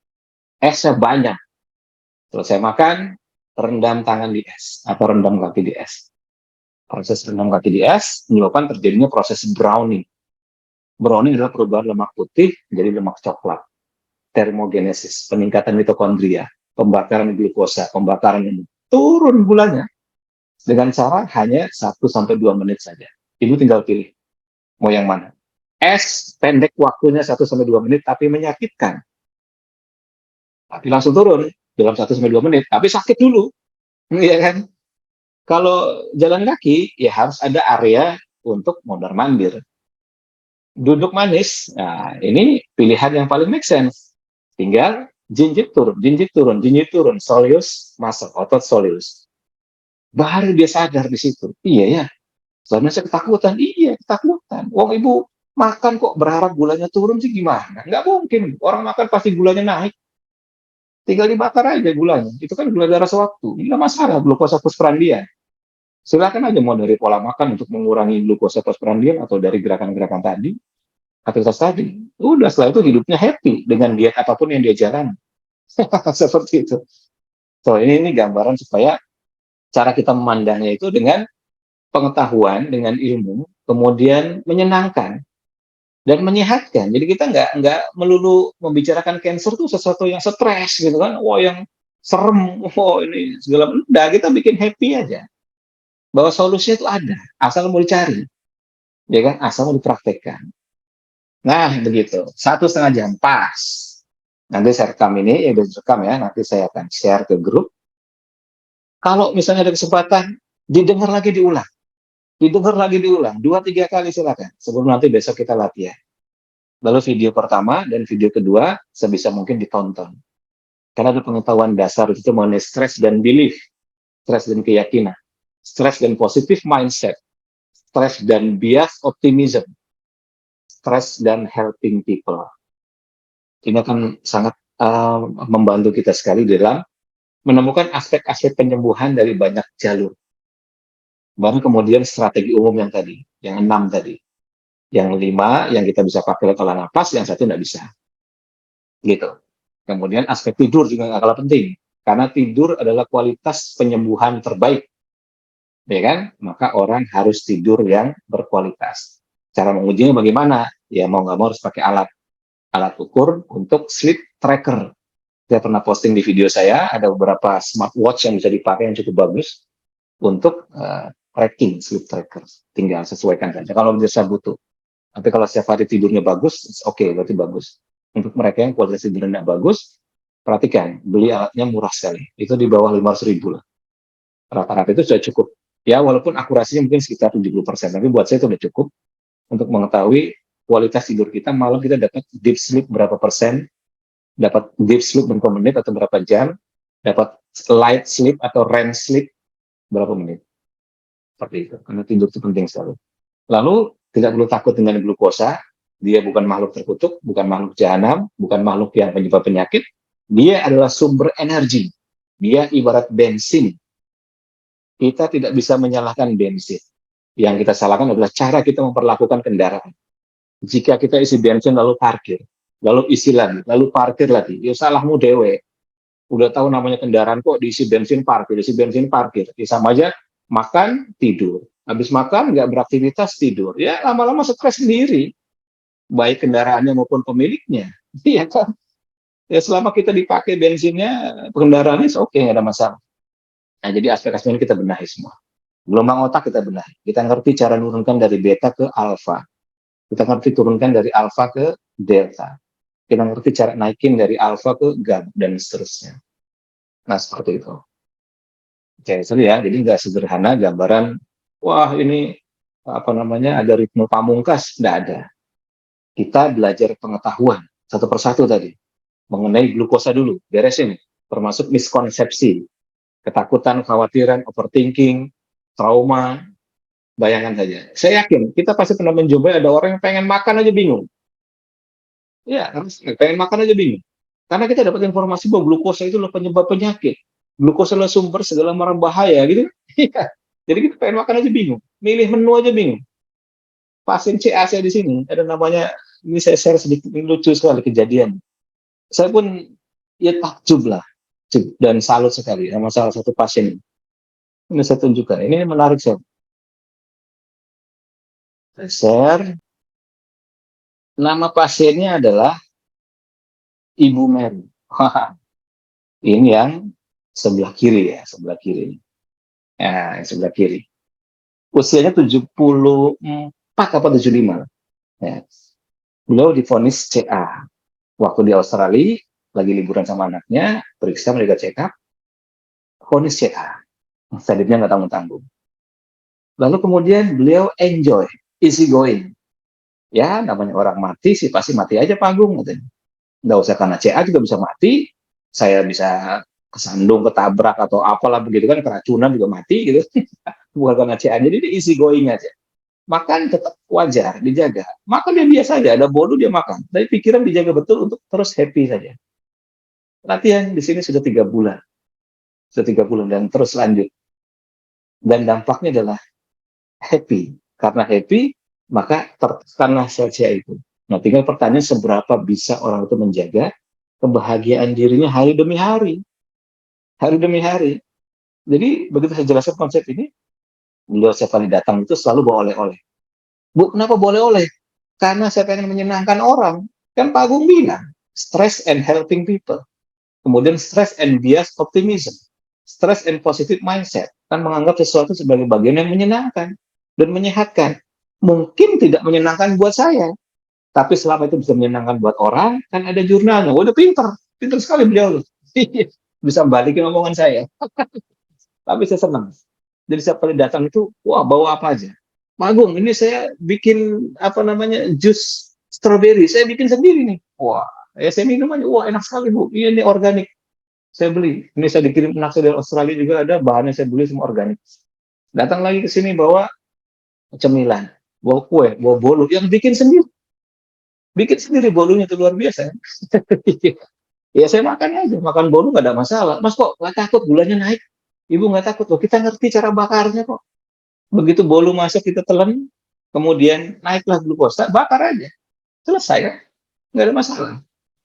Esnya banyak. Selesai makan, rendam tangan di es atau rendam kaki di es. Proses rendam kaki di es menyebabkan terjadinya proses browning. Browning adalah perubahan lemak putih menjadi lemak coklat. Termogenesis, peningkatan mitokondria, pembakaran glukosa, pembakaran ini. Turun gulanya dengan cara hanya 1-2 menit saja. Ibu tinggal pilih mau yang mana. Es pendek waktunya 1-2 menit tapi menyakitkan. Tapi langsung turun dalam 1-2 menit, tapi sakit dulu. Iya kan? Kalau jalan kaki, ya harus ada area untuk mondar mandir. Duduk manis, nah ini pilihan yang paling make sense. Tinggal jinjit turun, jinjit turun, jinjit turun, soleus masuk, otot soleus. Baru dia sadar di situ. Iya ya, selama saya ketakutan, iya ketakutan. Wong ibu makan kok berharap gulanya turun sih gimana? Nggak mungkin, orang makan pasti gulanya naik. Tinggal dibakar aja gulanya. Itu kan gula darah sewaktu. Nggak masalah, glukosa postprandial. Silakan aja mau dari pola makan untuk mengurangi glukosa postprandial atau dari gerakan-gerakan tadi, aktivitas tadi. Udah setelah itu hidupnya happy dengan diet apapun yang dia jalani. Seperti itu. So, ini gambaran supaya cara kita memandangnya itu dengan pengetahuan, dengan ilmu, kemudian menyenangkan dan menyehatkan. Jadi kita nggak melulu membicarakan cancer itu sesuatu yang stres gitu kan. Wah, yang serem, wah ini segala. Udah, kita bikin happy aja. Bahwa solusinya itu ada, asal mau dicari, ya kan? Asal mau dipraktekkan. Nah, begitu. 1,5 jam, pas. Nanti saya rekam ini, ya udah rekam ya, nanti saya akan share ke grup. Kalau misalnya ada kesempatan, didengar lagi diulang. Didengar lagi diulang, 2-3 kali silakan. Sebelum nanti besok kita latihan. Lalu video pertama dan video kedua, sebisa mungkin ditonton. Karena ada pengetahuan dasar itu mengenai stres dan belief, stres dan keyakinan, stres dan positive mindset, stres dan bias optimism, stres dan helping people. Ini akan sangat membantu kita sekali dalam menemukan aspek-aspek penyembuhan dari banyak jalur. Baru kemudian strategi umum yang tadi, yang 6 tadi. Yang 5 yang kita bisa pakai pola nafas, yang 1 nggak bisa. Gitu. Kemudian aspek tidur juga nggak kalah penting. Karena tidur adalah kualitas penyembuhan terbaik. Ya kan? Maka orang harus tidur yang berkualitas. Cara mengujinya bagaimana? Ya mau nggak mau harus pakai alat ukur untuk sleep tracker. Saya pernah posting di video saya, ada beberapa smartwatch yang bisa dipakai yang cukup bagus untuk tracking sleep tracker. Tinggal sesuaikan saja kalau bisa butuh. Tapi kalau setiap hari tidurnya bagus, oke, berarti bagus. Untuk mereka yang kualitas tidurnya bagus, perhatikan, beli alatnya murah sekali. Itu di bawah 500.000 lah. Rata-rata itu sudah cukup. Ya, walaupun akurasinya mungkin sekitar 70%, tapi buat saya itu sudah cukup untuk mengetahui kualitas tidur kita. Malam kita dapat deep sleep berapa persen, dapat deep sleep berapa menit atau berapa jam, dapat light sleep atau REM sleep berapa menit. Seperti itu. Karena tidur itu penting sekali. Lalu tidak perlu takut dengan glukosa. Dia bukan makhluk terkutuk, bukan makhluk jahanam, bukan makhluk yang penyebab penyakit. Dia adalah sumber energi. Dia ibarat bensin. Kita tidak bisa menyalahkan bensin. Yang kita salahkan adalah cara kita memperlakukan kendaraan. Jika kita isi bensin lalu parkir, lalu isi lagi, lalu parkir lagi, ya salahmu dewe. Udah tahu namanya kendaraan kok diisi bensin parkir, isi bensin parkir. Ya sama aja makan tidur. Habis makan nggak beraktivitas tidur. Ya lama-lama stres sendiri, baik kendaraannya maupun pemiliknya. Iya kan? Ya selama kita dipakai bensinnya, kendaraannya oke, nggak ada masalah. Nah, jadi aspek-aspek ini kita benahi semua. Gelombang otak kita benahi. Kita ngerti cara menurunkan dari beta ke alfa. Kita ngerti turunkan dari alfa ke delta. Kita ngerti cara naikin dari alfa ke gamma dan seterusnya. Nah, seperti itu. Oke, seru ya. Jadi nggak sederhana gambaran, wah ini apa namanya ada ritme pamungkas, nggak ada. Kita belajar pengetahuan satu persatu tadi mengenai glukosa dulu, beresin, termasuk miskonsepsi, ketakutan, khawatiran, overthinking, trauma. Bayangkan saja. Saya yakin kita pasti pernah mencoba ada orang yang pengen makan aja bingung. Ya, harus pengen makan aja bingung. Karena kita dapat informasi bahwa glukosa itu adalah penyebab penyakit. Glukosa adalah sumber segala macam bahaya gitu. Iya. Jadi kita pengen makan aja bingung. Milih menu aja bingung. Pasien CAC di sini ada namanya, ini saya share sedikit, ini lucu sekali kejadian. Saya pun ya takjub lah dan salut sekali sama salah satu pasien ini. Ini saya tunjukkan. Ini menarik saya. Saya share. Nama pasiennya adalah Ibu Mary. Ini yang sebelah kiri ya, sebelah kiri. Ya, sebelah kiri. Usianya 74 apa 75. Ya. Beliau divonis CA. Waktu di Australia, lagi liburan sama anaknya, periksa mereka check up, vonis CA. Selanjutnya nggak tanggung-tanggung. Lalu kemudian beliau enjoy, easy going. Ya, namanya orang mati sih pasti mati aja panggung. Gitu. Nggak usah karena CA juga bisa mati. Saya bisa kesandung, ketabrak atau apalah begitu kan, keracunan juga mati gitu. Bukan karena CA, jadi dia easy going aja. Makan tetap wajar, dijaga. Makan dia biasa aja, ada bolu dia makan. Tapi pikiran dijaga betul untuk terus happy saja. Latihan di sini sudah 3 bulan. Sudah 3 bulan dan terus lanjut. Dan dampaknya adalah happy. Karena happy, maka tertekanlah sel-sel itu. Nah, tinggal pertanyaan seberapa bisa orang itu menjaga kebahagiaan dirinya hari demi hari. Hari demi hari. Jadi, begitu saya jelaskan konsep ini, beliau setiap kali datang itu selalu bawa oleh-oleh. Bu, kenapa boleh oleh? Karena saya pengen menyenangkan orang. Kan Pak Agung bilang, stress and helping people. Kemudian stress and bias optimism. Stress and positive mindset. Kan menganggap sesuatu sebagai bagian yang menyenangkan dan menyehatkan. Mungkin tidak menyenangkan buat saya. Tapi selama itu bisa menyenangkan buat orang, kan ada jurnalnya. Udah pinter. Pinter sekali beliau. Bisa balikin omongan saya. Tapi saya senang. Jadi setiap kali datang itu, wah bawa apa aja. Pak Agung, ini saya bikin apa namanya jus strawberry. Saya bikin sendiri nih. Wah, ya saya minum aja. Wah enak sekali Bu. Ini organik. Saya beli. Ini saya dikirim anak saya dari Australia juga ada. Bahannya saya beli semua organik. Datang lagi ke sini bawa cemilan, bawa kue, bawa bolu. Yang bikin sendiri. Bikin sendiri bolunya itu luar biasa. Ya saya makan aja. Makan bolu nggak ada masalah. Mas kok nggak takut gulanya naik? Ibu nggak takut loh. Kita ngerti cara bakarnya kok. Begitu bolu masuk kita telan, kemudian naiklah glukosa, bakar aja. Selesai kan? Nggak ada masalah.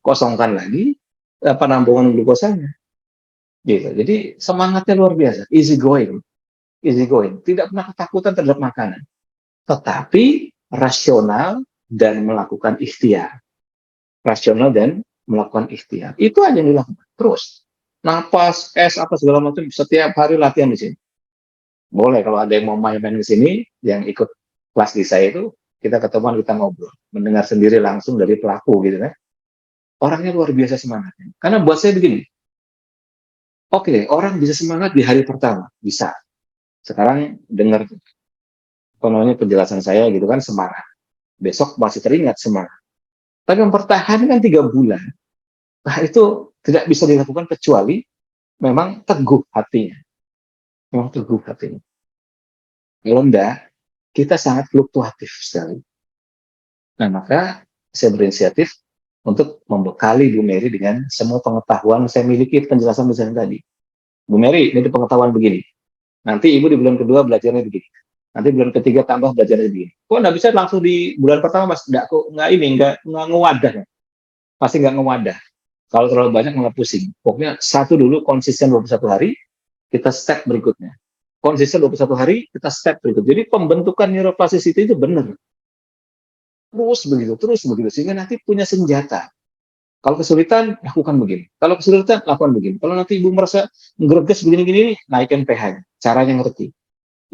Kosongkan lagi penampungan glukosanya. Gitu. Jadi semangatnya luar biasa, easy going. Easy going. Tidak pernah ketakutan terhadap makanan. Tetapi rasional dan melakukan ikhtiar. Rasional dan melakukan ikhtiar. Itu aja yang dilakukan. Terus. Napas, es, apa segala macam. Setiap hari latihan di sini. Boleh kalau ada yang mau main-main ke sini, yang ikut kelas di saya itu, kita ketemuan, kita ngobrol. Mendengar sendiri langsung dari pelaku gitu kan. Orangnya luar biasa semangatnya. Karena buat saya begini, oke, orang bisa semangat di hari pertama. Bisa. Sekarang dengar penjelasan saya gitu kan, semangat. Besok masih teringat semangat. Tapi mempertahankan 3 bulan, nah itu tidak bisa dilakukan kecuali memang teguh hatinya, memang teguh hatinya. Kalau enggak, kita sangat fluktuatif sekali. Nah, maka saya berinisiatif untuk membekali Bu Mary dengan semua pengetahuan saya miliki penjelasan-penjelasan tadi. Bu Mary, ini pengetahuan begini. Nanti ibu di bulan kedua belajarnya begini. Nanti bulan ketiga tambah belajarnya begini. Kok nggak bisa langsung di bulan pertama mas? Nggak, kok nggak ini, nggak ngewadah. Pasti nggak ngewadah. Kalau terlalu banyak malah pusing. Pokoknya satu dulu konsisten 21 hari, kita step berikutnya. Konsisten 21 hari, kita step berikutnya. Jadi pembentukan neuroplasticity itu benar. Terus begitu. Sehingga nanti punya senjata. Kalau kesulitan, lakukan begini. Kalau kesulitan, lakukan begini. Kalau nanti ibu merasa greges begini-gini, naikkan pH-nya. Caranya ngerti.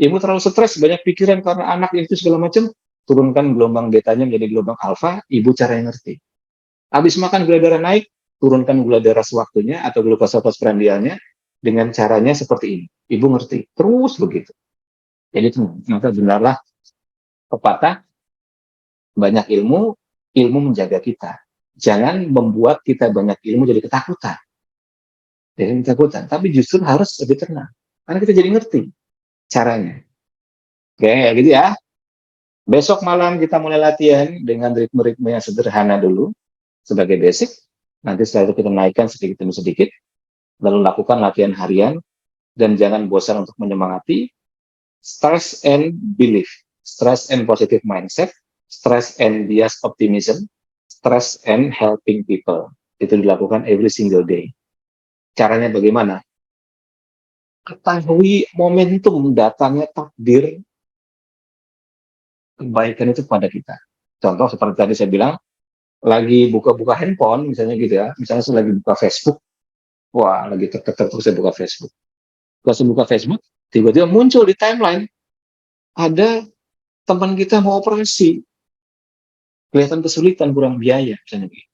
Ibu terlalu stres, banyak pikiran karena anak itu segala macam, turunkan gelombang betanya menjadi gelombang alfa, ibu caranya ngerti. Habis makan gula darah naik, turunkan gula darah sewaktunya atau glukosa postprandialnya dengan caranya seperti ini. Ibu ngerti. Terus begitu. Jadi maka benarlah pepatah, banyak ilmu, ilmu menjaga kita. Jangan membuat kita banyak ilmu jadi ketakutan. Jadi ketakutan. Tapi justru harus lebih tenang. Karena kita jadi ngerti caranya. Oke, ya gitu ya. Besok malam kita mulai latihan dengan ritme-ritme yang sederhana dulu sebagai basic. Nanti setelah itu kita naikkan sedikit demi sedikit. Lalu lakukan latihan harian dan jangan bosan untuk menyemangati. Stress and belief, stress and positive mindset, stress and bias optimism, stress and helping people. Itu dilakukan every single day. Caranya bagaimana? Ketahui momentum datangnya takdir kebaikan itu pada kita. Contoh seperti tadi saya bilang, lagi buka-buka handphone, misalnya gitu ya, misalnya saya lagi buka Facebook, wah lagi terus saya buka Facebook. Kalau saya buka Facebook, tiba-tiba muncul di timeline, ada teman kita mau operasi, kelihatan kesulitan, kurang biaya, misalnya gitu.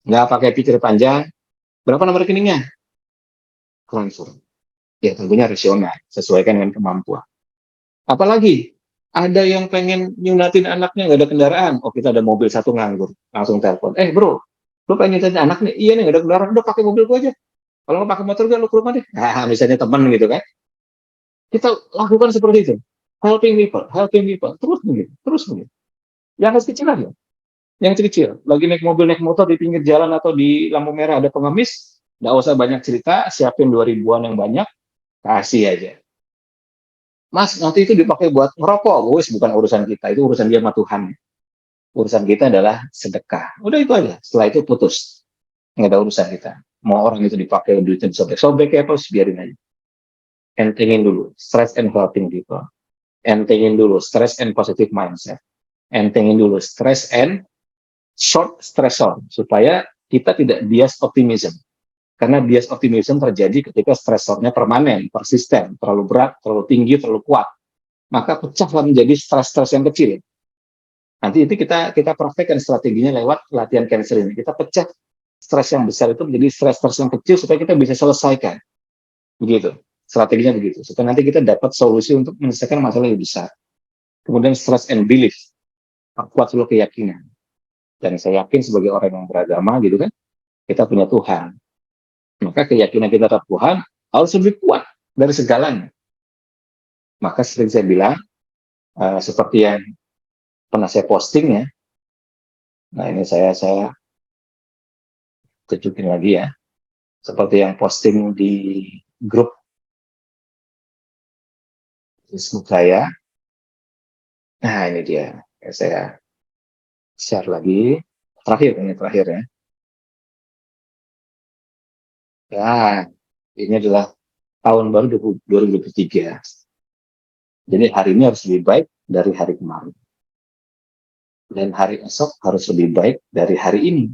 Nggak pakai pikir panjang, berapa nomor rekeningnya? Transfer. Ya tentunya rasional, sesuaikan dengan kemampuan. Apalagi, ada yang pengen nyunatin anaknya nggak ada kendaraan, oh kita ada mobil satu nganggur, langsung telepon, bro, lu pengen nyunatin anak nih, iya nih nggak ada kendaraan, udah pakai mobil gua aja, kalau mau pakai motor gak lu ke rumah deh, nah misalnya teman gitu kan, kita lakukan seperti itu, helping people, terus begitu, yang kecil aja, yang kecil, lagi naik mobil naik motor di pinggir jalan atau di lampu merah ada pengemis, nggak usah banyak cerita, siapin 2000-an yang banyak, kasih aja. Mas, nanti itu dipakai buat ngerokok, wes bukan urusan kita, itu urusan dia sama Tuhan. Urusan kita adalah sedekah. Udah itu aja. Setelah itu putus. Nggak ada urusan kita. Mau orang itu dipakai duitnya sobek-sobek ya, terus biarin aja. Entengin dulu, stress and helping people. Entengin dulu, stress and positive mindset. Entengin dulu, stress and short stressor, supaya kita tidak bias optimism. Karena bias optimism terjadi ketika stresornya permanen, persisten, terlalu berat, terlalu tinggi, terlalu kuat. Maka pecahlah menjadi stres-stres yang kecil. Nanti itu kita praktekkan strateginya lewat latihan cancer ini. Kita pecah stres yang besar itu menjadi stres-stres yang kecil supaya kita bisa selesaikan. Begitu. Strateginya begitu. Supaya nanti kita dapat solusi untuk menyelesaikan masalah yang besar. Kemudian stress and belief. Kuat dulu keyakinan. Dan saya yakin sebagai orang yang beragama gitu kan, kita punya Tuhan. Maka keyakinan kita terhadap Tuhan harus lebih kuat dari segalanya. Maka sering saya bilang, seperti yang pernah saya posting ya. Nah ini saya tunjukin lagi ya. Seperti yang posting di grup Facebook saya. Nah ini dia. Saya share lagi. Terakhir ya. Ya, ini adalah tahun baru 2023. Jadi hari ini harus lebih baik dari hari kemarin. Dan hari esok harus lebih baik dari hari ini.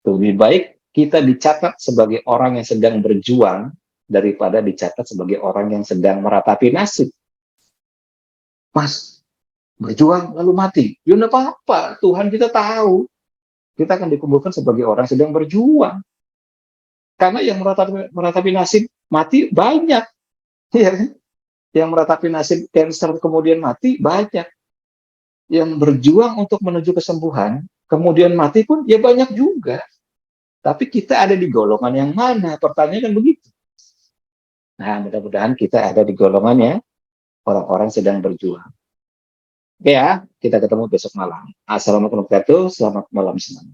Lebih baik kita dicatat sebagai orang yang sedang berjuang daripada dicatat sebagai orang yang sedang meratapi nasib. Mas, berjuang lalu mati. Ya enggak apa-apa, Tuhan kita tahu. Kita akan dikumpulkan sebagai orang sedang berjuang. Karena yang meratapi nasib mati banyak. Ya, yang meratapi nasib cancer kemudian mati banyak. Yang berjuang untuk menuju kesembuhan, kemudian mati pun ya banyak juga. Tapi kita ada di golongan yang mana? Pertanyaannya kan begitu. Nah, mudah-mudahan kita ada di golongannya orang-orang sedang berjuang. Oke ya, kita ketemu besok malam. Assalamualaikum warahmatullahi wabarakatuh. Selamat malam semua.